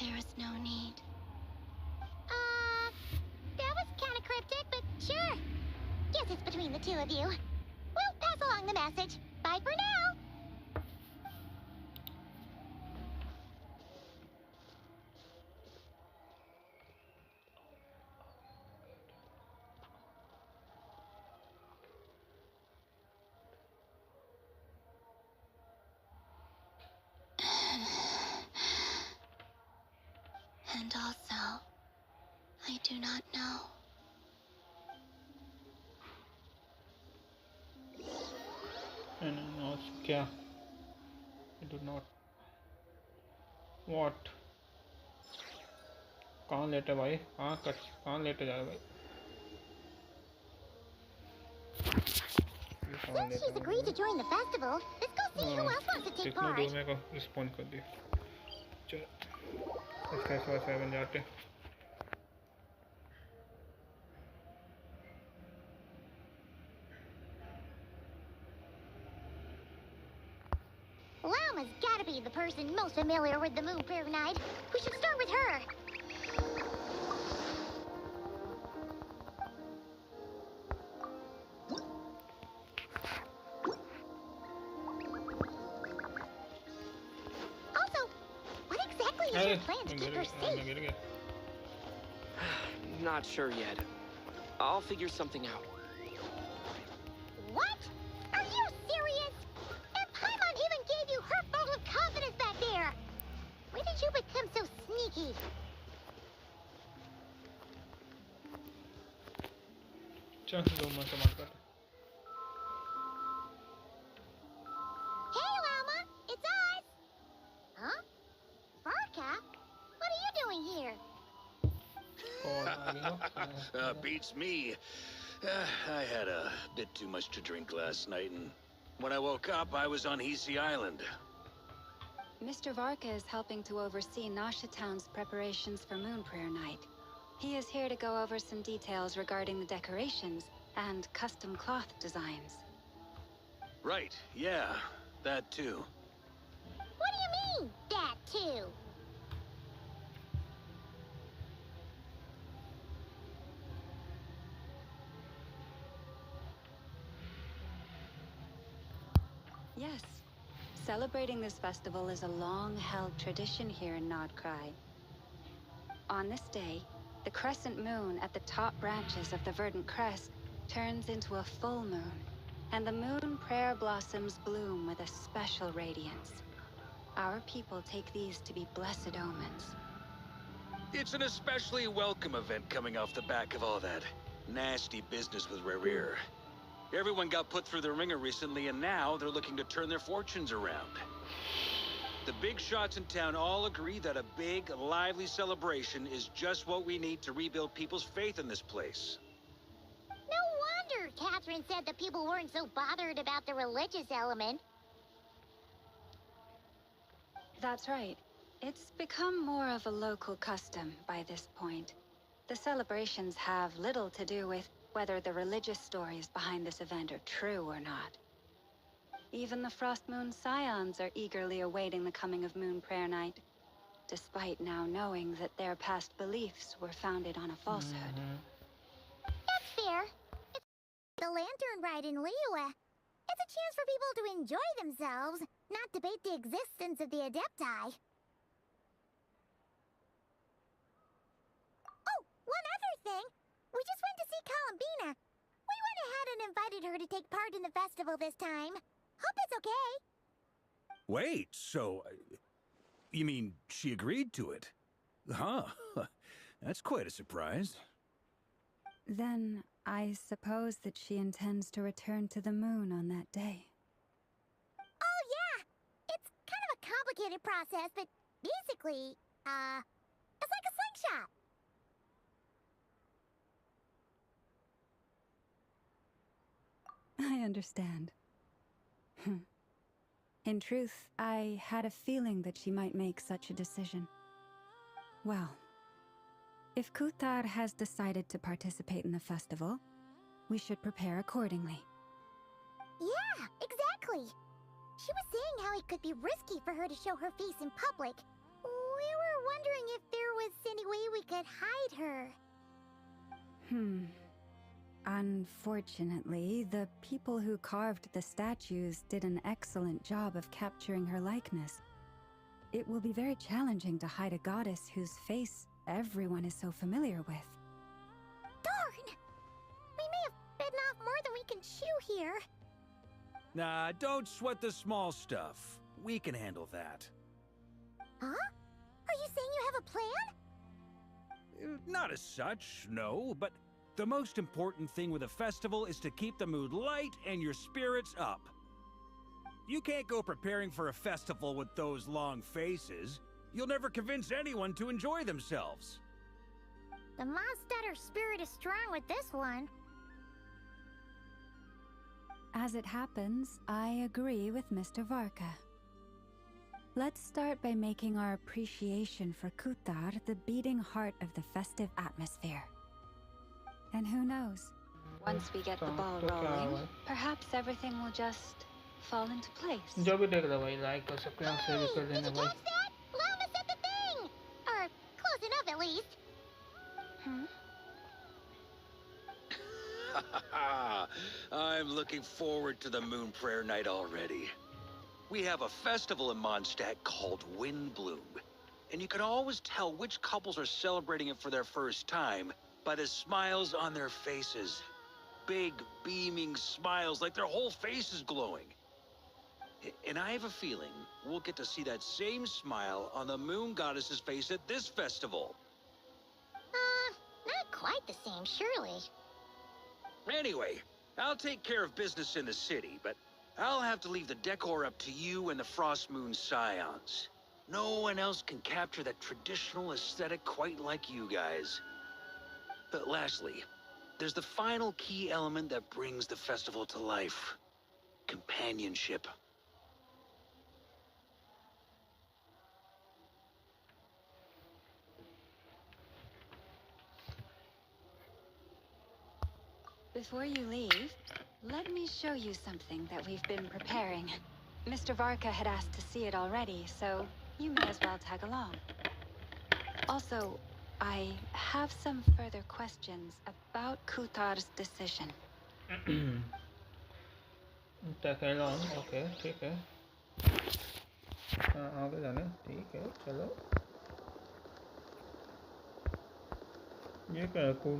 there is no need. That was kind of cryptic, but sure. Guess it's between the two of you. We'll pass along the message. Bye for now. And also, I do not know. And now क्या? I do not. What? कहाँ लेटे भाई? कहाँ लेटे जा रहे भाई? Since she's agreed to join the festival, let's go see who else wants to take कितना part. दूर मेरे को रिस्पॉन्ड कर दिया. चलो, इसके साथ 7 जाते. Llama's gotta be the person most familiar with the Moon Prayer Night. We should start with her. Also, what exactly is your plan to keep her safe? Not sure yet. I'll figure something out. What? Are you serious? And Paimon even gave you her vote of confidence back there. When did you become so sneaky? चल दो मैं समाप्त करता. Hey, Llama, it's us. Huh? Varka? What are you doing here? Beats me. I had a bit too much to drink last night, and when I woke up, I was on Heasy Island. Mr. Varka is helping to oversee Nasha Town's preparations for Moon Prayer Night. He is here to go over some details regarding the decorations and custom cloth designs. Right, yeah, that too. What do you mean, that too? Yes. Celebrating this festival is a long-held tradition here in Nodcry. On this day, the crescent moon at the top branches of the verdant crest turns into a full moon, and the moon prayer blossoms bloom with a special radiance. Our people take these to be blessed omens. It's an especially welcome event coming off the back of all that nasty business with Rare. Everyone got put through the ringer recently, and now they're looking to turn their fortunes around. The big shots in town all agree that a big, lively celebration is just what we need to rebuild people's faith in this place. No wonder Catherine said that people weren't so bothered about the religious element. That's right. It's become more of a local custom by this point. The celebrations have little to do with whether the religious stories behind this event are true or not. Even the Frost Moon Scions are eagerly awaiting the coming of Moon Prayer Night, despite now knowing that their past beliefs were founded on a falsehood. That's fair. It's the lantern ride in Liyue. It's a chance for people to enjoy themselves, not debate the existence of the Adepti. Oh, one other thing. We just went to see Columbina. We went ahead and invited her to take part in the festival this time. Hope it's okay. Wait, so... you mean she agreed to it? Huh. That's quite a surprise. Then, I suppose that she intends to return to the moon on that day. Oh, yeah! It's kind of a complicated process, but basically, it's like a slingshot. I understand. In truth, I had a feeling that she might make such a decision. Well, if Kuthar has decided to participate in the festival, we should prepare accordingly. Yeah, exactly. She was saying how it could be risky for her to show her face in public. We were wondering if there was any way we could hide her. Unfortunately, the people who carved the statues did an excellent job of capturing her likeness. It will be very challenging to hide a goddess whose face everyone is so familiar with. Darn! We may have bitten off more than we can chew here. Nah, don't sweat the small stuff. We can handle that. Huh? Are you saying you have a plan? Not as such, no, but the most important thing with a festival is to keep the mood light and your spirits up. You can't go preparing for a festival with those long faces. You'll never convince anyone to enjoy themselves. The Mondstadter spirit is strong with this one. As it happens, I agree with Mr. Varka. Let's start by making our appreciation for Kutar the beating heart of the festive atmosphere. And who knows? Once we get the ball rolling, perhaps everything will just fall into place. जो भी देख लो भाई like कर subscribe share भी कर देना भाई. Lama said the thing! Or close enough at least. I'm looking forward to the Moon Prayer Night already. We have a festival in Mondstadt called Windbloom, and you can always tell which couples are celebrating it for their first time by the smiles on their faces. Big, beaming smiles, like their whole face is glowing. And I have a feeling we'll get to see that same smile on the Moon Goddess's face at this festival. Not quite the same, surely. Anyway, I'll take care of business in the city, but I'll have to leave the decor up to you and the Frost Moon Scions. No one else can capture that traditional aesthetic quite like you guys. But lastly, there's the final key element that brings the festival to life. Companionship. Before you leave, let me show you something that we've been preparing. Mr. Varka had asked to see it already, so you may as well tag along. Also, I have some further questions about Kutar's decision. tag along, okay, ठीक है. आगे जाने, ठीक है, चलो. ये क्या है code?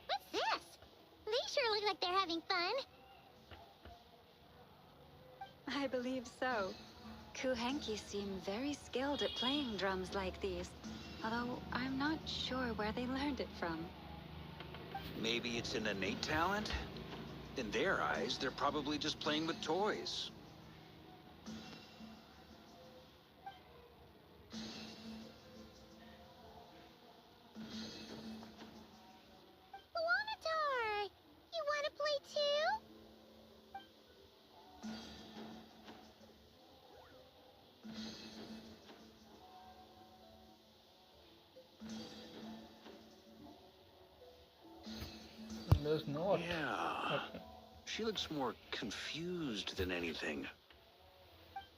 What's this? They sure look like they're having fun. I believe so. Kuhenki seem very skilled at playing drums like these, although I'm not sure where they learned it from. Maybe it's an innate talent? In their eyes, they're probably just playing with toys. Lunar, you want to play too? There's not. Yeah. Okay. She looks more confused than anything.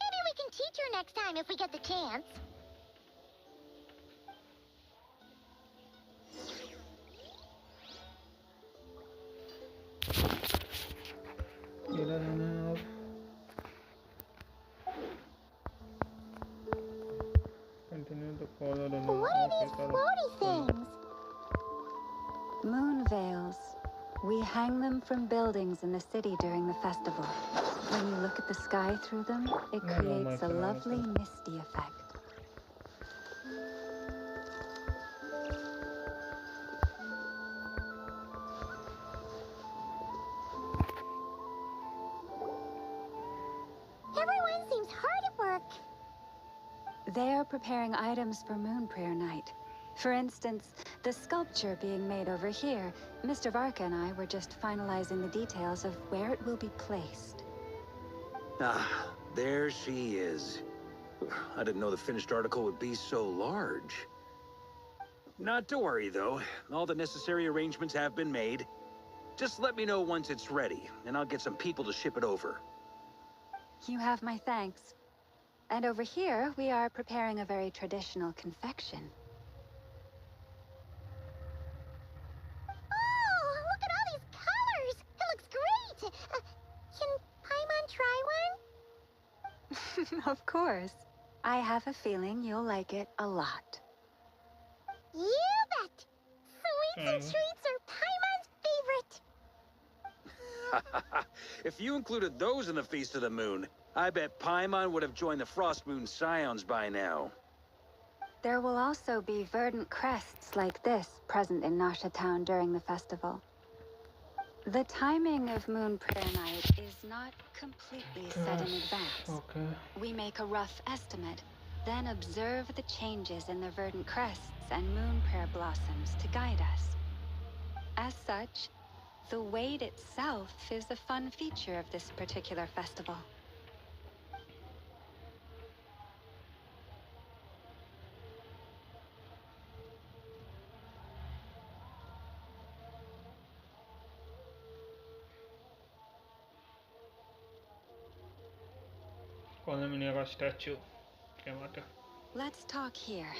Maybe we can teach her next time if we get the chance. इधर आना आप. Continue to follow the moon. What are these floaty things? Moon veils. We hang them from buildings in the city during the festival. When you look at the sky through them, it creates a lovely misty effect. Everyone seems hard at work. They're preparing items for Moon Prayer Night. For instance, the sculpture being made over here, Mr. Varka and I were just finalizing the details of where it will be placed. Ah, there she is. I didn't know the finished article would be so large. Not to worry, though. All the necessary arrangements have been made. Just let me know once it's ready, and I'll get some people to ship it over. You have my thanks. And over here, we are preparing a very traditional confection. Oh, look at all these colors! It looks great! Can Paimon try one? Of course. I have a feeling you'll like it a lot. You bet! Sweets and treats are Paimon's favorite! If you included those in the Feast of the Moon, I bet Paimon would have joined the Frost Moon Scions by now. There will also be verdant crests like this present in Nasha Town during the festival. The timing of Moon Prayer Night is not completely set in advance. Okay. We make a rough estimate, then observe the changes in the verdant crests and moon prayer blossoms to guide us. As such, the wait itself is a fun feature of this particular festival. Statue. Let's talk here.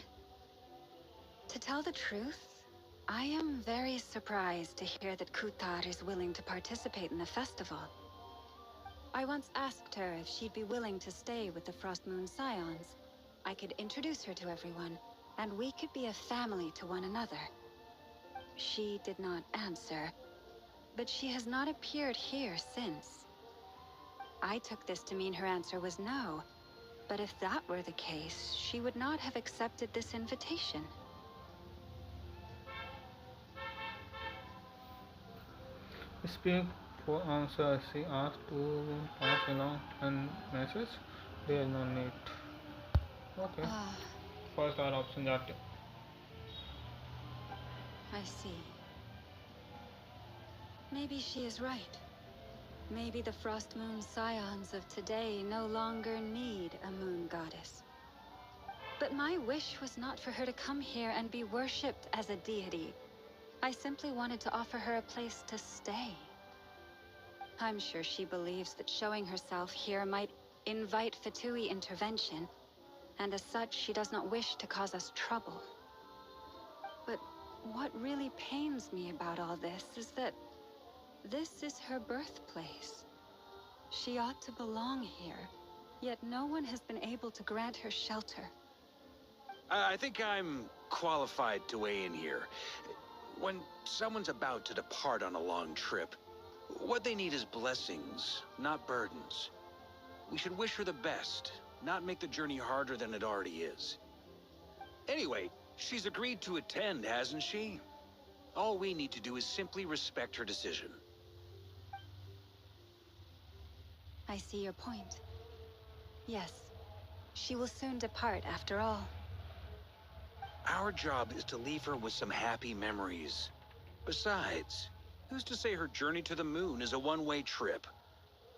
To tell the truth, I am very surprised to hear that Kutar is willing to participate in the festival. I once asked her if she'd be willing to stay with the Frost Moon Scions. I could introduce her to everyone, and we could be a family to one another. She did not answer, but she has not appeared here since. I took this to mean her answer was no, but if that were the case, she would not have accepted this invitation. Speak for answer. She asked to pass along a message. There is no need. Okay. First our option जाते. I see. Maybe she is right. Maybe the Frost Moon Scions of today no longer need a moon goddess. But my wish was not for her to come here and be worshipped as a deity. I simply wanted to offer her a place to stay. I'm sure she believes that showing herself here might invite Fatui intervention, and as such, she does not wish to cause us trouble. But what really pains me about all this is that this is her birthplace. She ought to belong here, yet no one has been able to grant her shelter. I think I'm qualified to weigh in here. When someone's about to depart on a long trip, what they need is blessings, not burdens. We should wish her the best, not make the journey harder than it already is. Anyway, she's agreed to attend, hasn't she? All we need to do is simply respect her decision. I see your point. Yes, she will soon depart after all. Our job is to leave her with some happy memories. Besides, who's to say her journey to the moon is a one-way trip?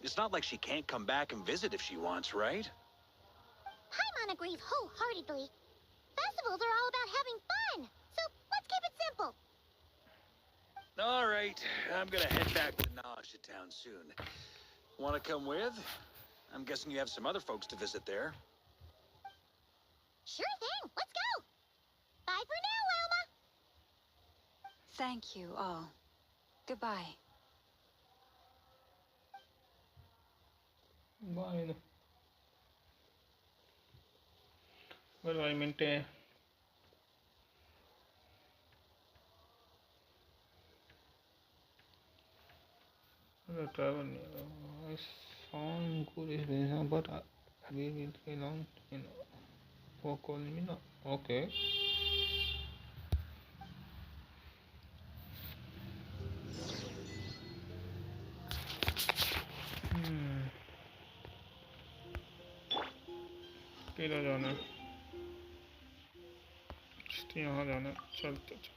It's not like she can't come back and visit if she wants, right? Paimon agrees wholeheartedly. Festivals are all about having fun, so let's keep it simple. All right, I'm gonna head back to Nasha Town soon. Want to come with? I'm guessing you have some other folks to visit there. Sure thing, let's go! Bye for now, Elma! Thank you all. Goodbye. Bye. Veramente. Travel. I sound good is reason, but we will stay long, for calling me now. Okay. किधर जाना है? यहाँ जाना है. चलते चल.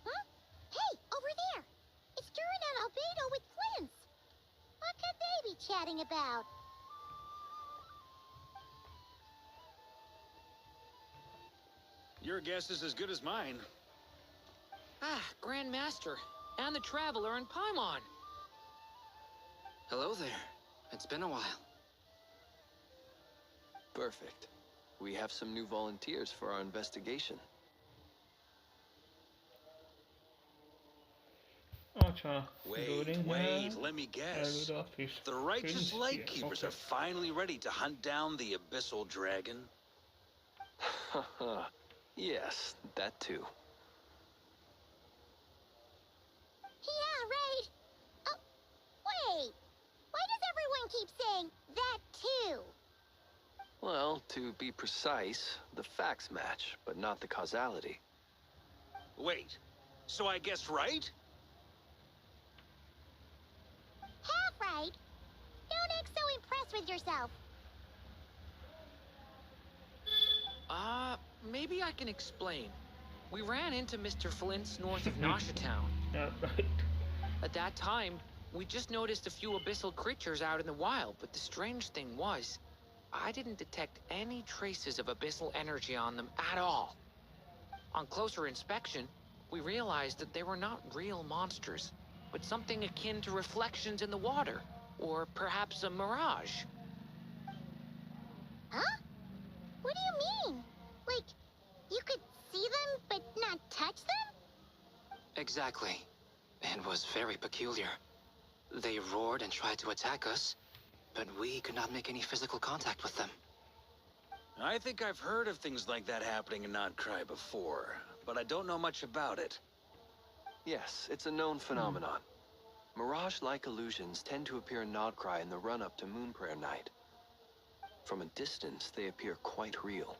Huh? Hey, over there! It's Durin and Albedo with Flint! What could they be chatting about? Your guess is as good as mine. Ah, Grand Master, and the Traveler and Paimon. Hello there. It's been a while. Perfect. We have some new volunteers for our investigation. अच्छा Wait, डोरिंग है let me guess. एलुरा fish The righteous fish light किया keepers okay are finally ready to hunt down the abyssal dragon. Yes, that too. Yeah, right. Oh, wait. Why does everyone keep saying that too? Well, to be precise, the facts match, but not the causality. Wait, so I guessed right? Half right. Don't act so impressed with yourself. Maybe I can explain. We ran into Mr. Flint's north of Nasha Town. Yeah, right. At that time, we just noticed a few abyssal creatures out in the wild, but the strange thing was, I didn't detect any traces of abyssal energy on them at all. On closer inspection, we realized that they were not real monsters, but something akin to reflections in the water, or perhaps a mirage. Huh? What do you mean? Like, you could see them but not touch them? Exactly. It was very peculiar. They roared and tried to attack us, but we could not make any physical contact with them. I think I've heard of things like that happening in Notcry before, but I don't know much about it. Yes, it's a known phenomenon. Mirage-like illusions tend to appear in Nodcry in the run-up to Moonprayer Night. From a distance, they appear quite real.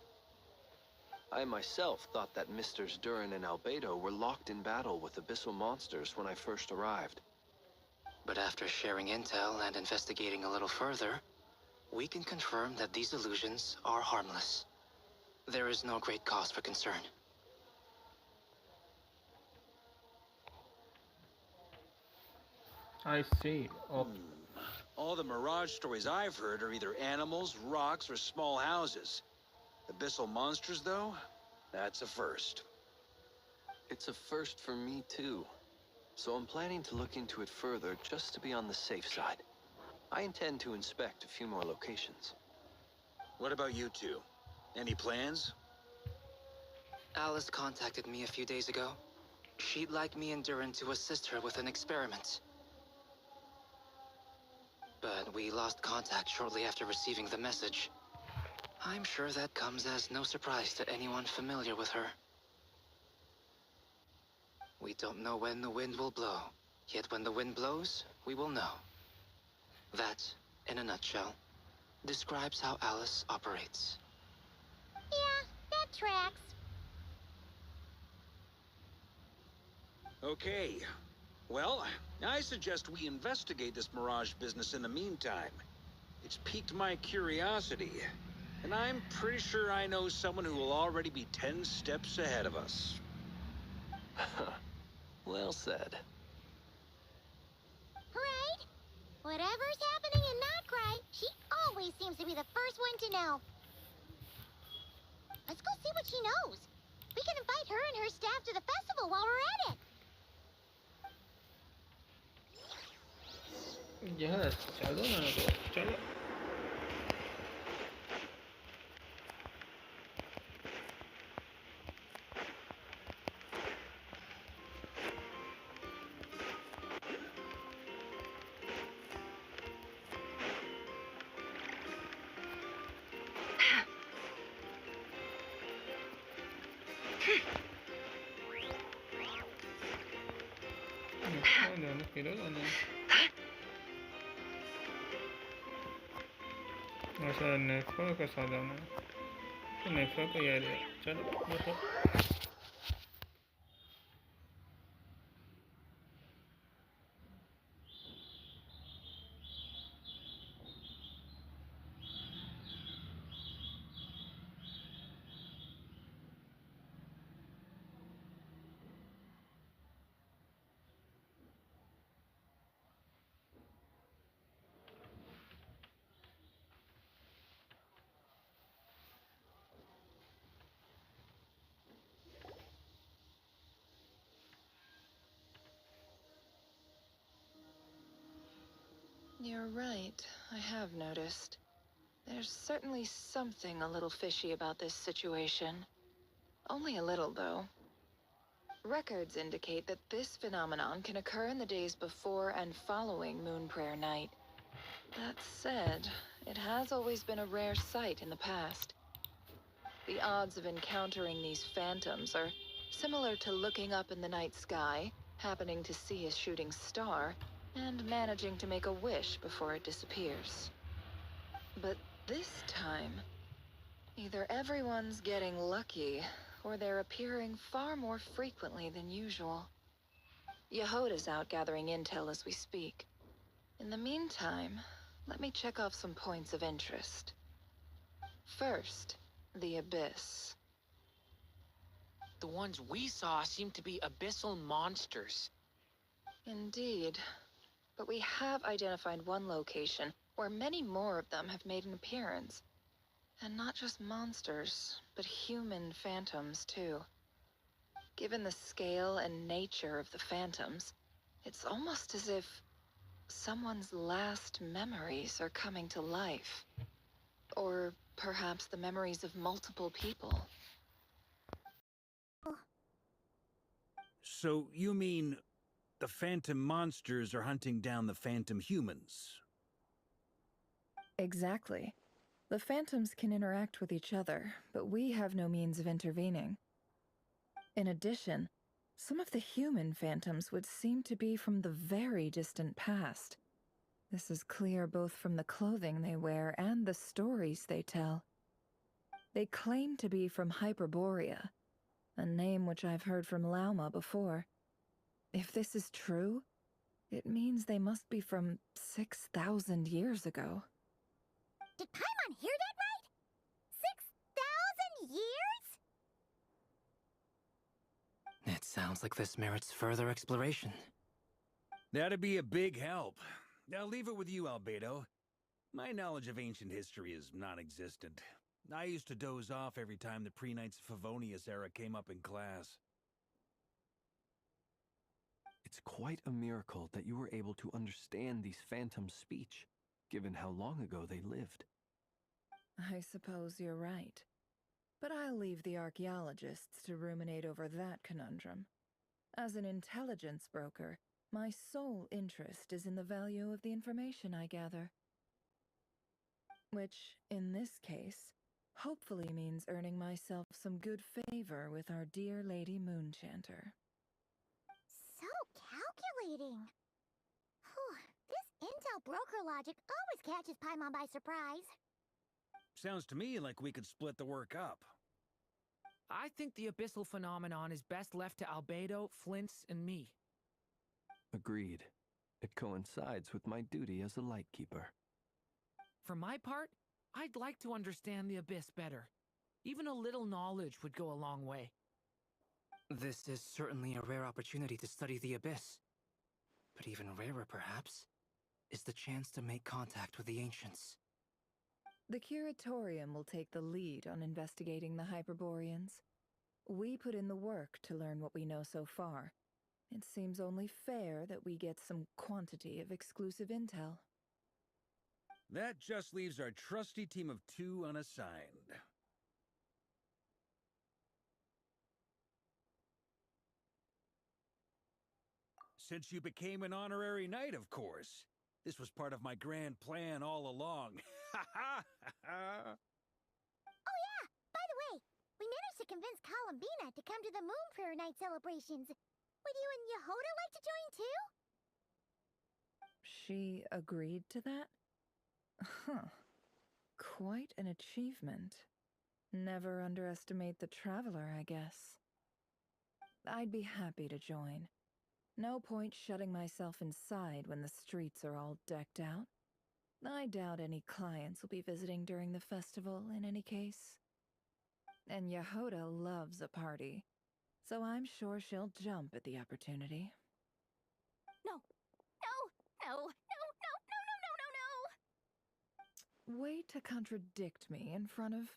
I myself thought that Misters Durin and Albedo were locked in battle with abyssal monsters when I first arrived. But after sharing intel and investigating a little further, we can confirm that these illusions are harmless. There is no great cause for concern. I see. Oh, All the Mirage stories I've heard are either animals, rocks, or small houses. Abyssal monsters, though? That's a first. It's a first for me, too. So I'm planning to look into it further just to be on the safe side. I intend to inspect a few more locations. What about you two? Any plans? Alice contacted me a few days ago. She'd like me and Durin to assist her with an experiment. But we lost contact shortly after receiving the message. I'm sure that comes as no surprise to anyone familiar with her. We don't know when the wind will blow, yet when the wind blows, we will know. That, in a nutshell, describes how Alice operates. Yeah, that tracks. Okay. Well, I suggest we investigate this Mirage business in the meantime. It's piqued my curiosity, and I'm pretty sure I know someone who will already be 10 steps ahead of us. Well said. Right? Whatever's happening in Notcry, she always seems to be the first one to know. Let's go see what she knows. We can invite her and her staff to the festival while we're at it. yes, चलो ना तो चलो. अच्छा next के साथ जाना है next का ये है चलो बैठो You're right. I have noticed. There's certainly something a little fishy about this situation. Only a little, though. Records indicate that this phenomenon can occur in the days before and following Moon Prayer Night. That said, it has always been a rare sight in the past. The odds of encountering these phantoms are similar to looking up in the night sky, happening to see a shooting star, and managing to make a wish before it disappears. But this time, either everyone's getting lucky, or they're appearing far more frequently than usual. Yehoda's out gathering intel as we speak. In the meantime, let me check off some points of interest. First, the Abyss. The ones we saw seem to be abyssal monsters. Indeed. But we have identified one location where many more of them have made an appearance. And not just monsters, but human phantoms, too. Given the scale and nature of the phantoms, it's almost as if someone's last memories are coming to life. Or perhaps the memories of multiple people. So you mean the phantom monsters are hunting down the phantom humans? Exactly. The phantoms can interact with each other, but we have no means of intervening. In addition, some of the human phantoms would seem to be from the very distant past. This is clear both from the clothing they wear and the stories they tell. They claim to be from Hyperborea, a name which I've heard from Lauma before. If this is true, it means they must be from 6,000 years ago. Did Paimon hear that right? 6,000 years? It sounds like this merits further exploration. That'd be a big help. I'll leave it with you, Albedo. My knowledge of ancient history is non-existent. I used to doze off every time the pre-Knights of Favonius era came up in class. It's quite a miracle that you were able to understand these phantoms' speech, given how long ago they lived. I suppose you're right. But I'll leave the archaeologists to ruminate over that conundrum. As an intelligence broker, my sole interest is in the value of the information I gather. Which, in this case, hopefully means earning myself some good favor with our dear Lady Moonchanter. So calculating. Whew, this intel broker logic always catches Paimon by surprise. Sounds to me like we could split the work up. I think the abyssal phenomenon is best left to Albedo, Flint's, and me. Agreed. It coincides with my duty as a lightkeeper. For my part, I'd like to understand the Abyss better. Even a little knowledge would go a long way. This is certainly a rare opportunity to study the Abyss. But even rarer, perhaps, is the chance to make contact with the Ancients. The Curatorium will take the lead on investigating the Hyperboreans. We put in the work to learn what we know so far. It seems only fair that we get some quantity of exclusive intel. That just leaves our trusty team of 2 unassigned. Since you became an honorary knight, of course. This was part of my grand plan all along. Ha ha ha! Oh yeah, by the way, we managed to convince Columbina to come to the Moon Prayer Night celebrations. Would you and Yehoda like to join too? She agreed to that? Huh. Quite an achievement. Never underestimate the traveler, I guess. I'd be happy to join. No point shutting myself inside when the streets are all decked out. I doubt any clients will be visiting during the festival in any case. And Yehoda loves a party, so I'm sure she'll jump at the opportunity. No. No. No. No. No. No. No. No. No. No. Way to contradict me in front of...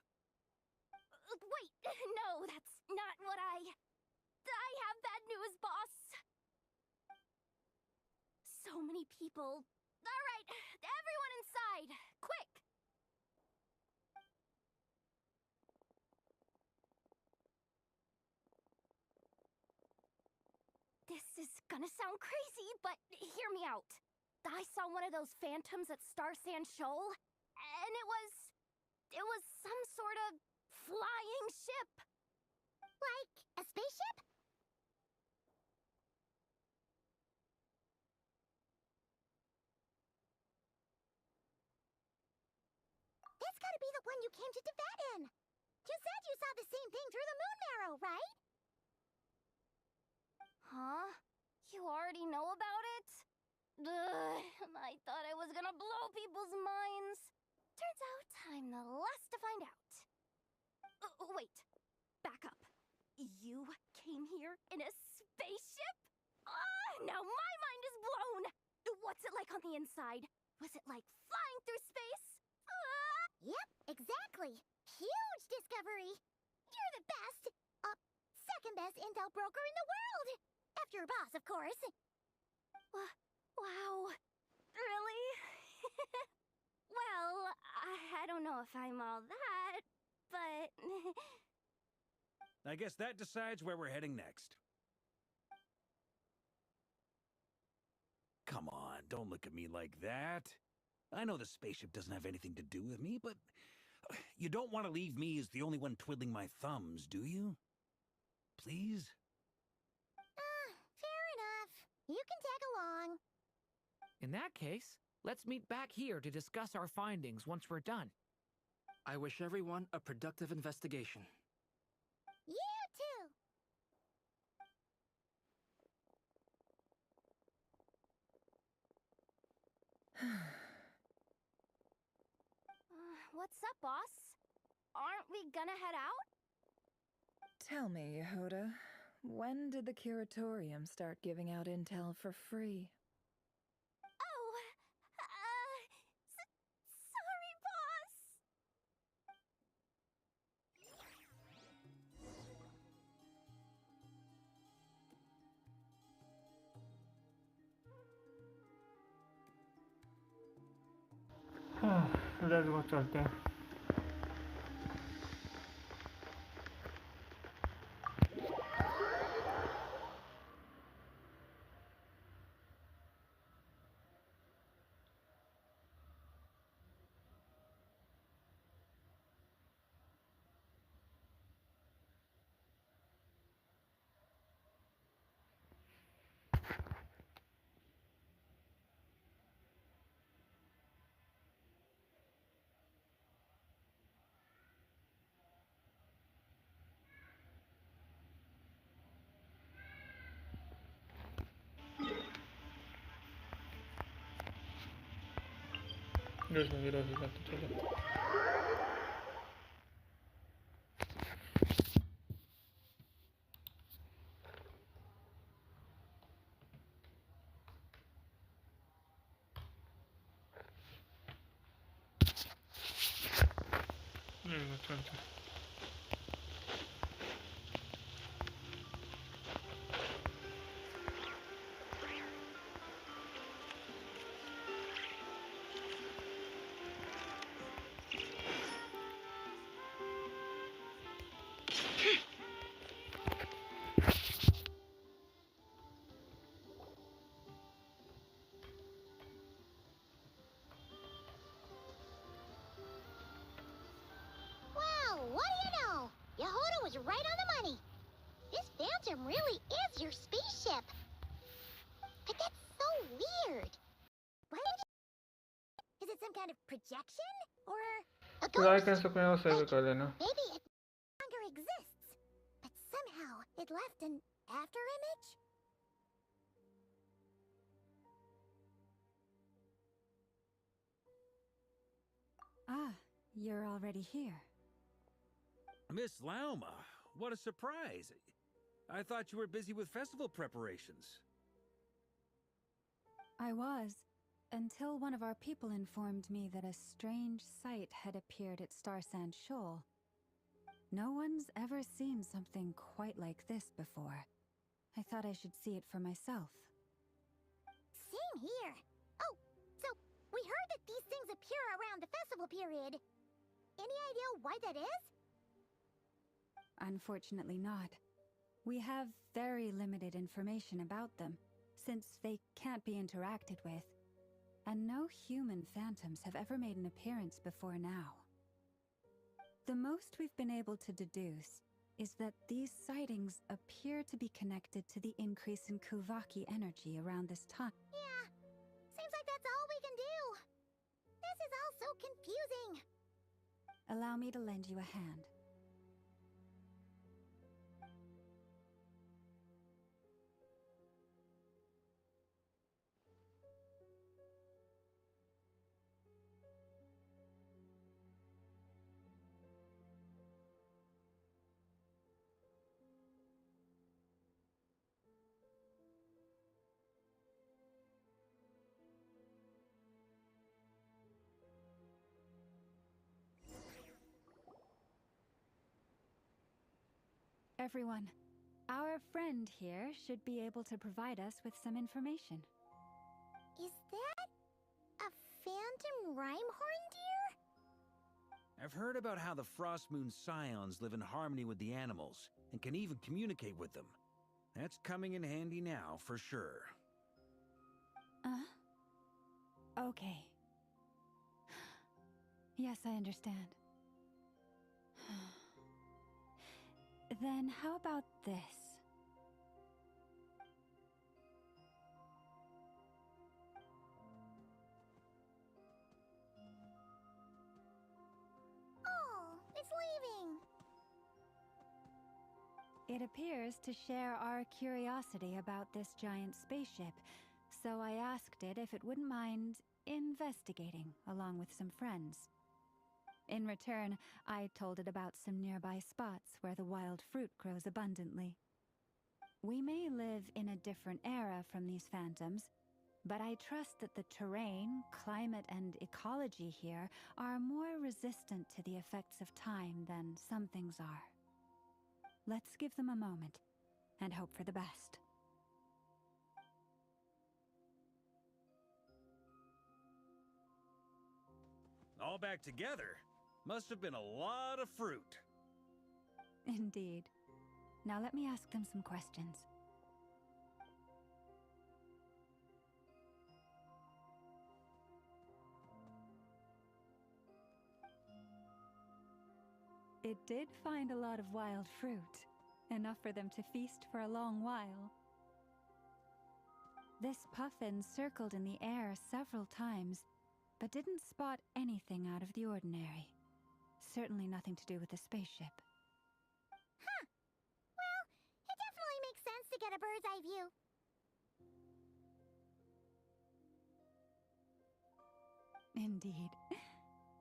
Wait. No, that's not what I have bad news, boss. So many people. All right, everyone inside, quick! gonna sound crazy, but hear me out. I saw one of those phantoms at Star Sand Shoal, and it was some sort of flying ship. Like a spaceship? That's gotta be the one you came to Tibet in. You said you saw the same thing through the moon marrow, right? Huh? You already know about it? Ugh, I thought I was gonna blow people's minds. Turns out I'm the last to find out. Wait, back up. You came here in a spaceship? Now my mind is blown! What's it like on the inside? Was it like flying through space? Yep, exactly. Huge discovery. You're the best. Second best intel broker in the world. After your boss, of course. Wow. Really? Well, I don't know if I'm all that, but... I guess that decides where we're heading next. Come on, don't look at me like that. I know the spaceship doesn't have anything to do with me, but you don't want to leave me as the only one twiddling my thumbs, do you? Please? Fair enough. You can tag along. In that case, let's meet back here to discuss our findings once we're done. I wish everyone a productive investigation. You too. What's up, boss? Aren't we gonna head out? Tell me, Yehuda, when did the curatorium start giving out intel for free? Oh, sorry, boss. Let's go चलते हैं. Gözüme biraz uzattı çocuk. Evet, çocuk. Well, what do you know? Yehuda was right on the money. This phantom really is your spaceship. But that's so weird. Why did you... Is it some kind of projection? Or a try ghost? कर सकते हैं और save कर लेना. Maybe it no longer exists, but somehow it left an after image? Ah, you're already here. Miss Lauma, what a surprise. I thought you were busy with festival preparations. I was, until one of our people informed me that a strange sight had appeared at Star Sand Shoal. No one's ever seen something quite like this before. I thought I should see it for myself. Same here. Oh, so we heard that these things appear around the festival period. Any idea why that is? Unfortunately not. We have very limited information about them, since they can't be interacted with, and no human phantoms have ever made an appearance before now. The most we've been able to deduce is that these sightings appear to be connected to the increase in Kuvaki energy around this time. Yeah, seems like that's all we can do. This is all so confusing. Allow me to lend you a hand. Everyone, our friend here should be able to provide us with some information. Is that a phantom Rhymehorn deer? I've heard about how the Frost Moon Scions live in harmony with the animals, and can even communicate with them. That's coming in handy now, for sure. Okay. Yes, I understand. Then how about this? Oh, it's leaving. It appears to share our curiosity about this giant spaceship, so I asked it if it wouldn't mind investigating along with some friends. In return, I told it about some nearby spots where the wild fruit grows abundantly. We may live in a different era from these phantoms, but I trust that the terrain, climate, and ecology here are more resistant to the effects of time than some things are. Let's give them a moment and hope for the best. All back together? Must have been a lot of fruit. Indeed. Now let me ask them some questions. It did find a lot of wild fruit, enough for them to feast for a long while. This puffin circled in the air several times, but didn't spot anything out of the ordinary. Certainly nothing to do with the spaceship. Huh. Well, it definitely makes sense to get a bird's eye view. Indeed.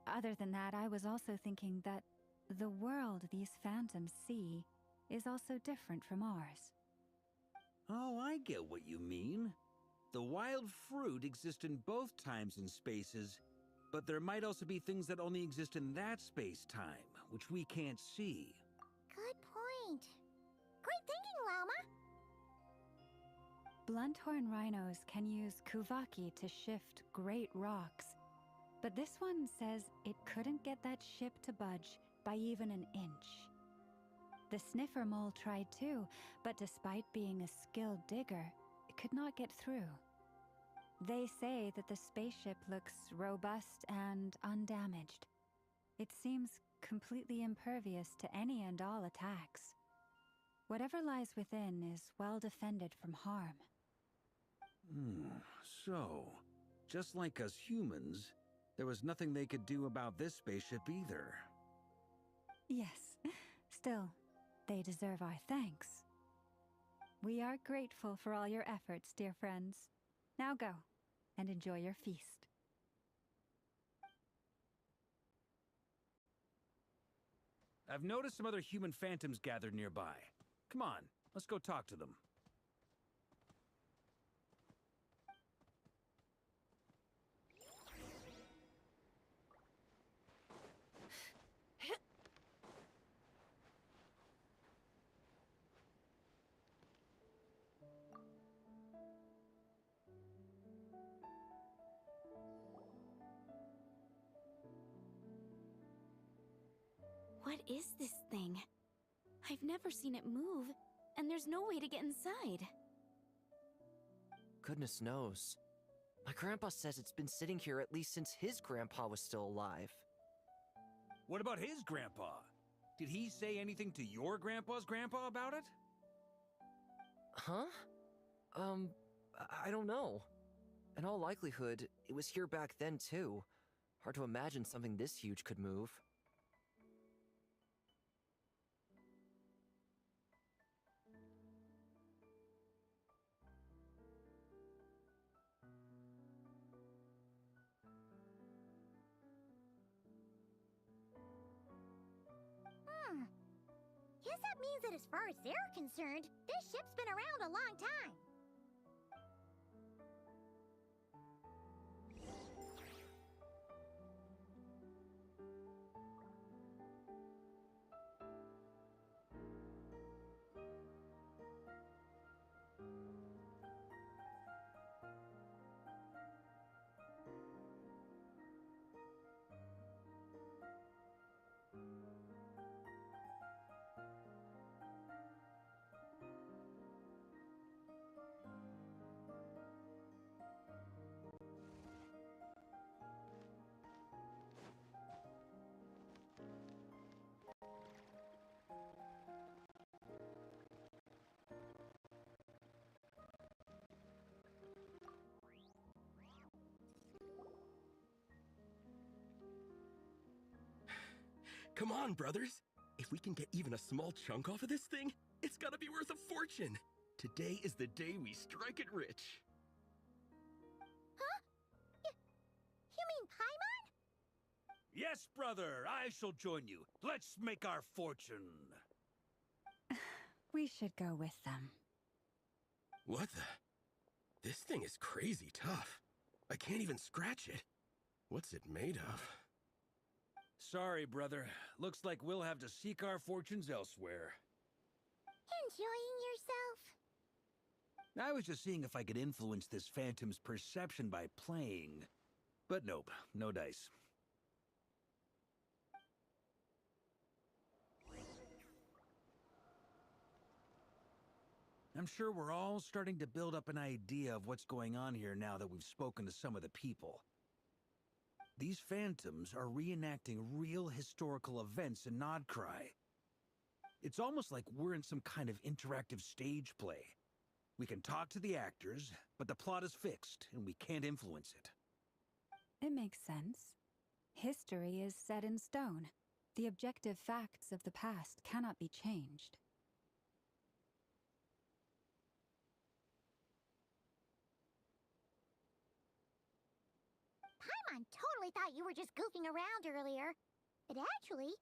Other than that, I was also thinking that the world these phantoms see is also different from ours. Oh, I get what you mean. The wild fruit exist in both times and spaces, but there might also be things that only exist in that space-time, which we can't see. Good point. Great thinking, Lauma. Blunthorn rhinos can use Kuvaki to shift great rocks, but this one says it couldn't get that ship to budge by even an inch. The sniffer mole tried too, but despite being a skilled digger, it could not get through. They say that the spaceship looks robust and undamaged. It seems completely impervious to any and all attacks. Whatever lies within is well defended from harm. So, just like us humans, there was nothing they could do about this spaceship either. Yes, still, they deserve our thanks. We are grateful for all your efforts, dear friends. Now go, and enjoy your feast. I've noticed some other human phantoms gathered nearby. Come on, let's go talk to them. What is this thing? I've never seen it move, and there's no way to get inside. Goodness knows. My grandpa says it's been sitting here at least since his grandpa was still alive. What about his grandpa? Did he say anything to your grandpa's grandpa about it? Huh? I don't know. In all likelihood, it was here back then too. Hard to imagine something this huge could move. Guess that means that as far as they're concerned, this ship's been around a long time. Come on, brothers. If we can get even a small chunk off of this thing, it's gotta be worth a fortune. Today is the day we strike it rich. Huh? You mean Paimon? Yes, brother, I shall join you. Let's make our fortune. We should go with them. What the? This thing is crazy tough. I can't even scratch it. What's it made of? Sorry, brother. Looks like we'll have to seek our fortunes elsewhere. Enjoying yourself? I was just seeing if I could influence this phantom's perception by playing. But nope, no dice. I'm sure we're all starting to build up an idea of what's going on here now that we've spoken to some of the people. These phantoms are reenacting real historical events in Nodcry. It's almost like we're in some kind of interactive stage play. We can talk to the actors, but the plot is fixed, and we can't influence it. It makes sense. History is set in stone. The objective facts of the past cannot be changed. Paimon totally thought you were just goofing around earlier. But actually,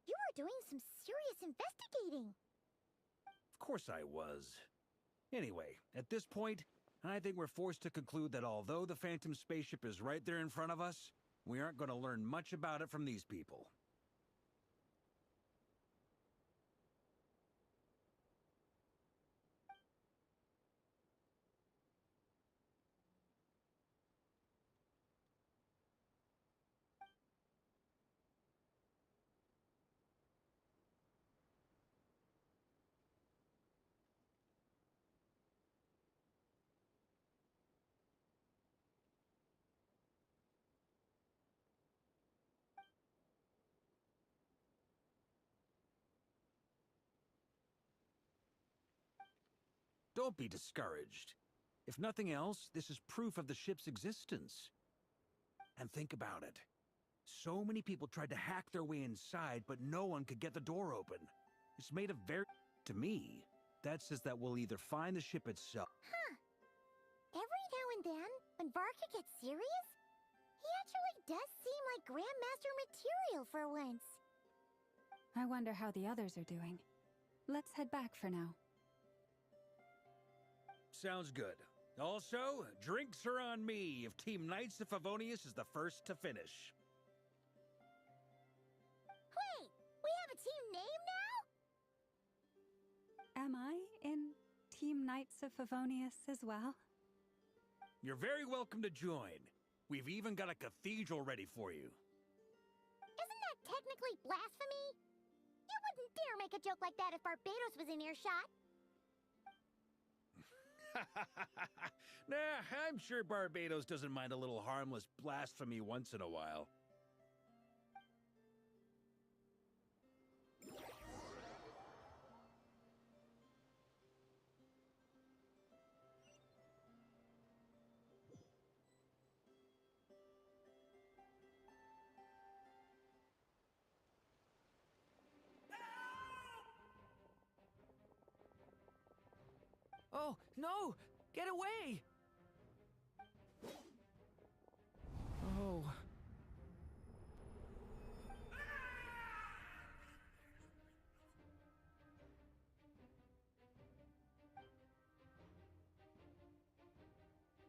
you were doing some serious investigating. Of course I was. Anyway, at this point, I think we're forced to conclude that although the Phantom spaceship is right there in front of us, we aren't going to learn much about it from these people. Don't be discouraged. If nothing else, this is proof of the ship's existence. And think about it. So many people tried to hack their way inside, but no one could get the door open. It's made of very... To me, that says that we'll either find the ship itself... Huh. Every now and then, when Varka gets serious, he actually does seem like Grandmaster material for once. I wonder how the others are doing. Let's head back for now. Sounds good. Also, drinks are on me if Team Knights of Favonius is the first to finish. Wait, we have a team name now? Am I in Team Knights of Favonius as well? You're very welcome to join. We've even got a cathedral ready for you. Isn't that technically blasphemy? You wouldn't dare make a joke like that if Barbados was in earshot. Nah, I'm sure Barbados doesn't mind a little harmless blasphemy once in a while. Oh, no! Get away! Oh.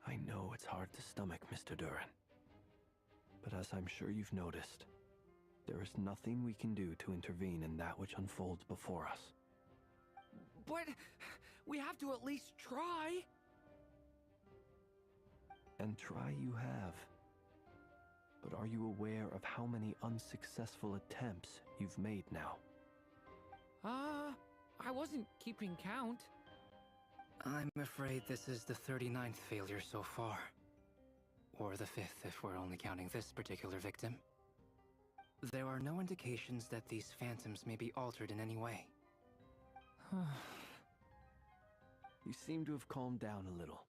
I know it's hard to stomach, Mr. Durin. But as I'm sure you've noticed, there is nothing we can do to intervene in that which unfolds before us. But we have to at least try. And try you have. But are you aware of how many unsuccessful attempts you've made now? I wasn't keeping count. I'm afraid this is the 39th failure so far. Or the 5th if we're only counting this particular victim. There are no indications that these phantoms may be altered in any way. You seem to have calmed down a little.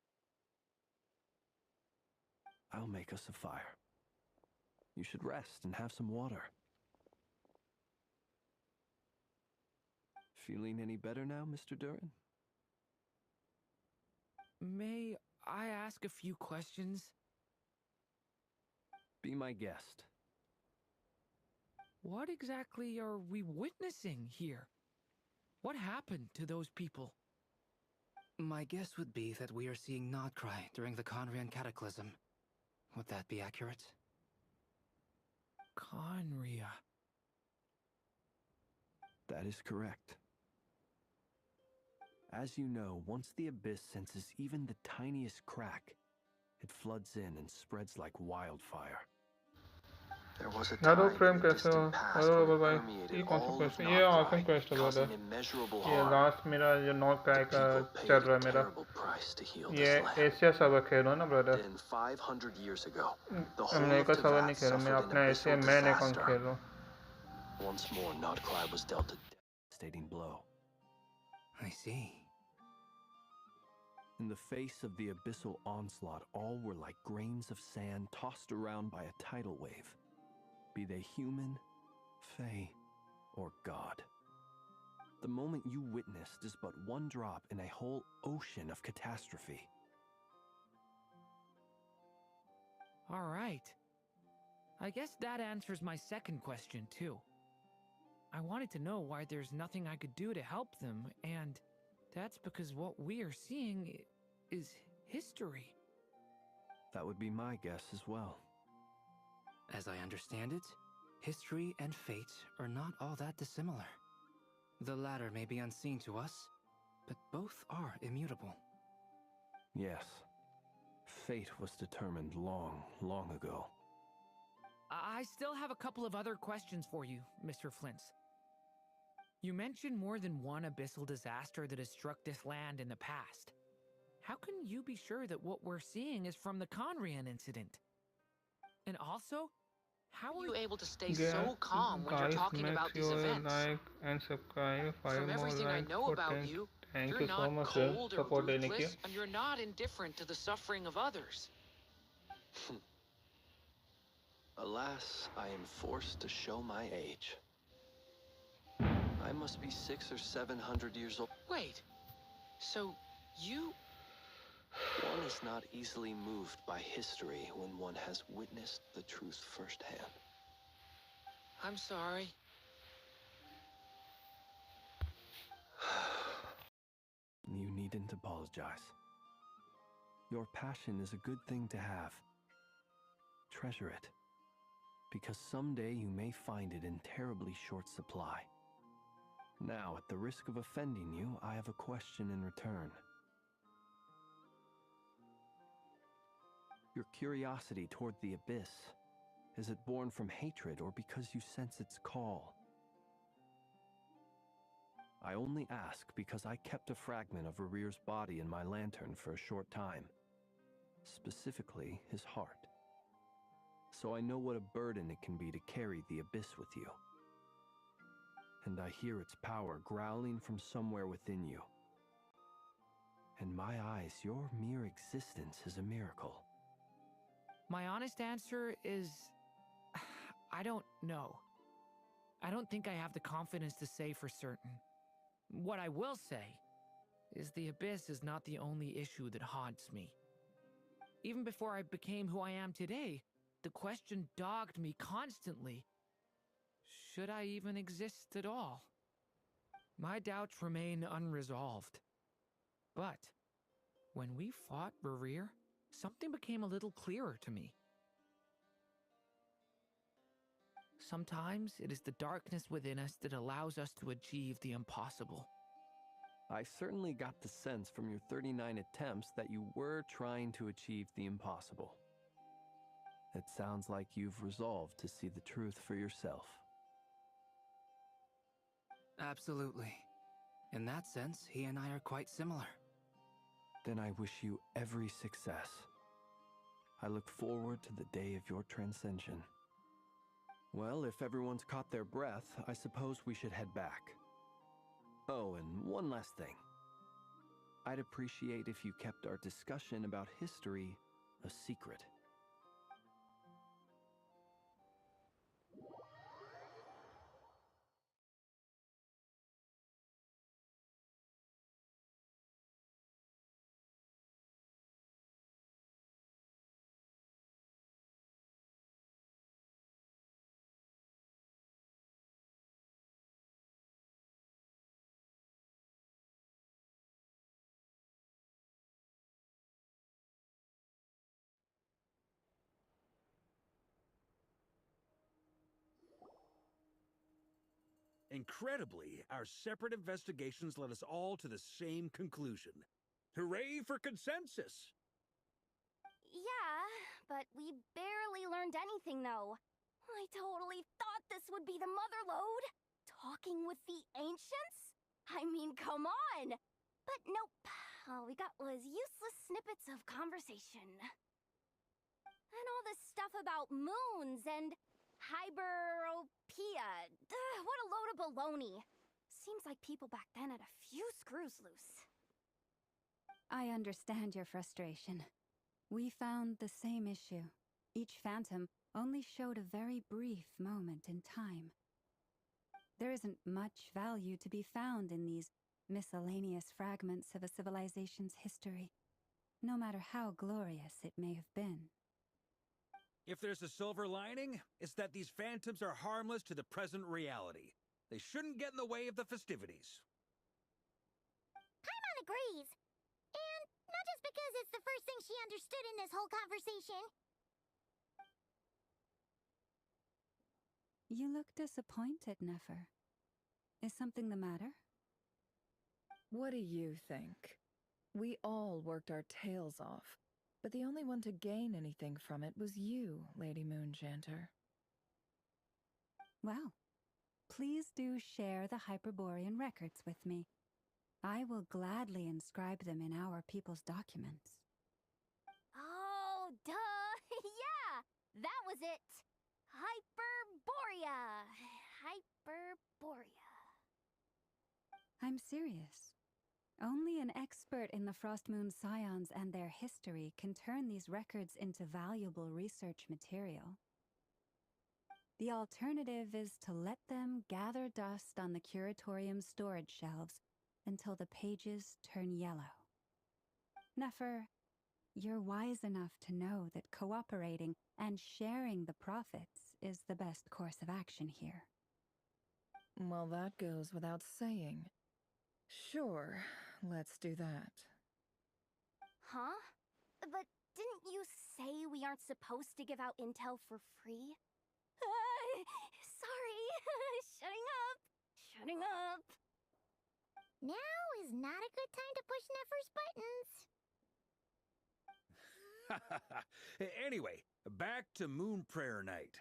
I'll make us a fire. You should rest and have some water. Feeling any better now, Mr. Durin? May I ask a few questions? Be my guest. What exactly are we witnessing here? What happened to those people? My guess would be that we are seeing Nodcry during the Conrian Cataclysm. Would that be accurate? Conria. That is correct. As you know, once the Abyss senses even the tiniest crack, it floods in and spreads like wildfire. There was a time hello in frame the कैसे हो? distant past hello when it भाई, permeated ये कौन सा all of question? ये awesome Nodcry, question है causing brother. immeasurable ये harm. Last मेरा जो नॉकराई का चल रहा है मेरा. ये एशिया सर्वर खेल रहा हूँ ना brother. Then 500 years ago, the हमने whole का of सर्वर नहीं Tavath खेल रहा, मैं suffered an अपना Asia abyssal man account disaster. खेल रहा हूँ. Once more, Nodcry was dealt a devastating blow. I see. In the face of the abyssal onslaught, all were like grains of sand tossed around by a tidal wave. Be they human, fae, or god. The moment you witnessed is but one drop in a whole ocean of catastrophe. All right. I guess that answers my second question, too. I wanted to know why there's nothing I could do to help them, and that's because what we are seeing is history. That would be my guess as well. As I understand it, history and fate are not all that dissimilar. The latter may be unseen to us, but both are immutable. Yes. Fate was determined long, long ago. I still have a couple of other questions for you, Mr. Flint's. You mentioned more than one abyssal disaster that has struck this land in the past. How can you be sure that what we're seeing is from the Conrian incident? And also, how are you able to stay so calm when you're talking about these events? Like and subscribe. From everything I know about you, Thank you're you so not much cold or support देने की. ruthless, and you're not indifferent to the suffering of others. Alas, I am forced to show my age. I must be 600 or 700 years old. Wait, so you... One is not easily moved by history when one has witnessed the truth firsthand. I'm sorry. You needn't apologize. Your passion is a good thing to have. Treasure it, because someday you may find it in terribly short supply. Now, at the risk of offending you, I have a question in return. Your curiosity toward the Abyss, is it born from hatred or because you sense its call? I only ask because I kept a fragment of Rerear's body in my lantern for a short time. Specifically, his heart. So I know what a burden it can be to carry the abyss with you. And I hear its power growling from somewhere within you. In my eyes, your mere existence is a miracle. My honest answer is... I don't know. I don't think I have the confidence to say for certain. What I will say is the abyss is not the only issue that haunts me. Even before I became who I am today, the question dogged me constantly. Should I even exist at all? My doubts remain unresolved. But when we fought Rerear, something became a little clearer to me. Sometimes it is the darkness within us that allows us to achieve the impossible. I certainly got the sense from your 39 attempts that you were trying to achieve the impossible. It sounds like you've resolved to see the truth for yourself. Absolutely. In that sense, he and I are quite similar. Then I wish you every success. I look forward to the day of your transcension. Well, if everyone's caught their breath, I suppose we should head back. Oh, and one last thing. I'd appreciate if you kept our discussion about history a secret. Incredibly, our separate investigations led us all to the same conclusion. Hooray for consensus! Yeah, but we barely learned anything, though. I totally thought this would be the mother lode. Talking with the ancients? I mean, come on! But nope. All we got was useless snippets of conversation. And all this stuff about moons and hyperopia. What a load of baloney. Seems like people back then had a few screws loose. I understand your frustration. We found the same issue. Each phantom only showed a very brief moment in time. There isn't much value to be found in these miscellaneous fragments of a civilization's history, no matter how glorious it may have been. If there's a silver lining, it's that these phantoms are harmless to the present reality. They shouldn't get in the way of the festivities. Paimon agrees. And not just because it's the first thing she understood in this whole conversation. You look disappointed, Nefer. Is something the matter? What do you think? We all worked our tails off, but the only one to gain anything from it was you, Lady Moonjanter. Well, please do share the Hyperborean records with me. I will gladly inscribe them in our people's documents. Oh, duh! Yeah! That was it! Hyperborea! Hyperborea. I'm serious. Only an expert in the Frostmoon Scions and their history can turn these records into valuable research material. The alternative is to let them gather dust on the Curatorium's storage shelves until the pages turn yellow. Nefer, you're wise enough to know that cooperating and sharing the profits is the best course of action here. Well, that goes without saying. Sure, let's do that. Huh? But didn't you say we aren't supposed to give out intel for free? Sorry. Shutting up. Shutting up. Now is not a good time to push Nefer's buttons. Anyway, back to Moon Prayer Night.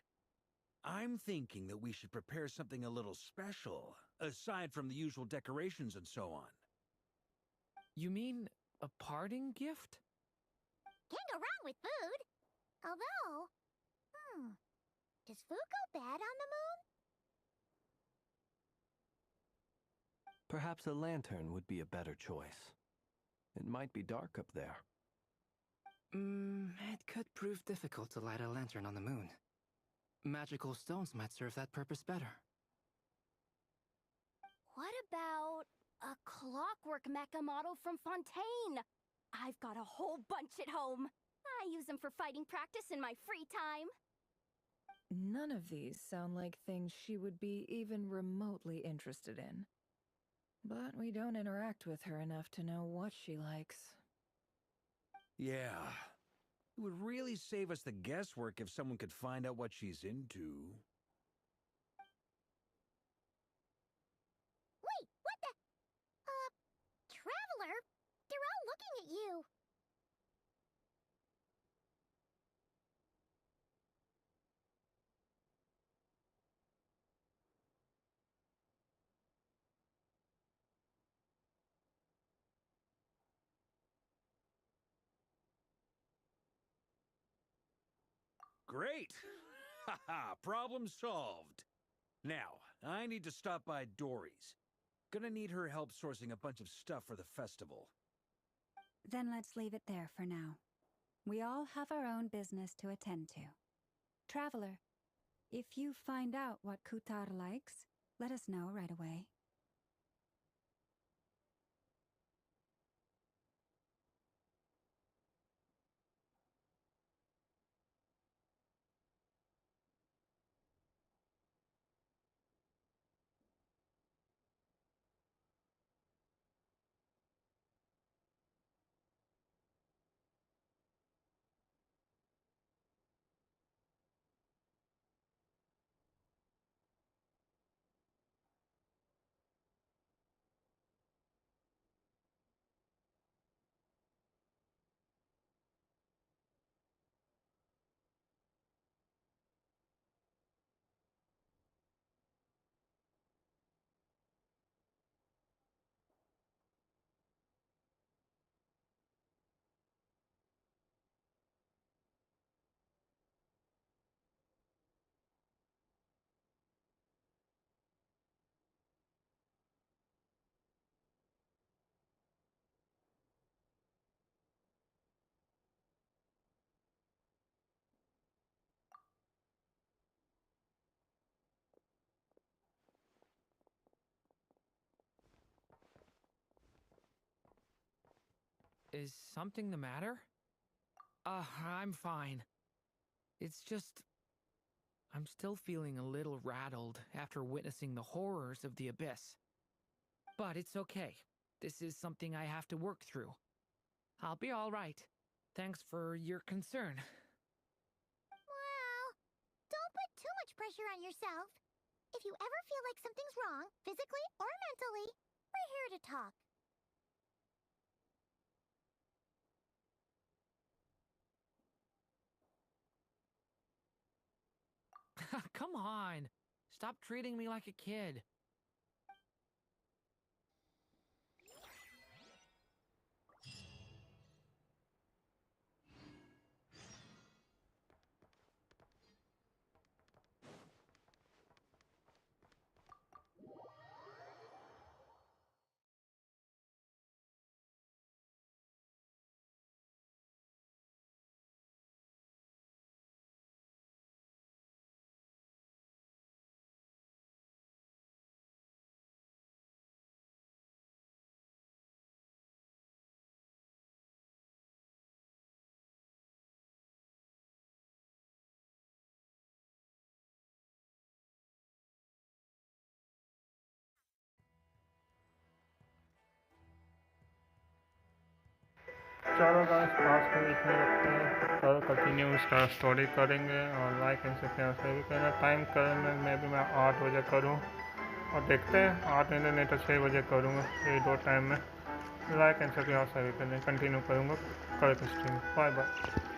I'm thinking that we should prepare something a little special, aside from the usual decorations and so on. You mean a parting gift? Can't go wrong with food. Although, does food go bad on the moon? Perhaps a lantern would be a better choice. It might be dark up there. It could prove difficult to light a lantern on the moon. Magical stones might serve that purpose better. What about a clockwork mecha model from Fontaine? I've got a whole bunch at home. I use them for fighting practice in my free time. None of these sound like things she would be even remotely interested in. But we don't interact with her enough to know what she likes. Yeah. It would really save us the guesswork if someone could find out what she's into. Wait, what the? Traveler? They're all looking at you. Great! Haha, problem solved. Now, I need to stop by Dory's. Gonna need her help sourcing a bunch of stuff for the festival. Then let's leave it there for now. We all have our own business to attend to. Traveler, if you find out what Kutar likes, let us know right away. Is something the matter? I'm fine. It's just... I'm still feeling a little rattled after witnessing the horrors of the Abyss. But it's okay. This is something I have to work through. I'll be all right. Thanks for your concern. Well, don't put too much pressure on yourself. If you ever feel like something's wrong, physically or mentally, we're here to talk. Come on. Stop treating me like a kid. चलो guys आज के इतने रखते हैं, कल continue इसका story करेंगे और लाइक एंड सब्सक्राइब भी करना। टाइम करने में भी मैं 8 बजे करूँ और देखते हैं 8 बजे नहीं तो 6 बजे करूँगा। ये 2 टाइम में लाइक एंड सब्सक्राइब भी करना कंटिन्यू करूँगा कल की स्ट्रीम। Bye bye.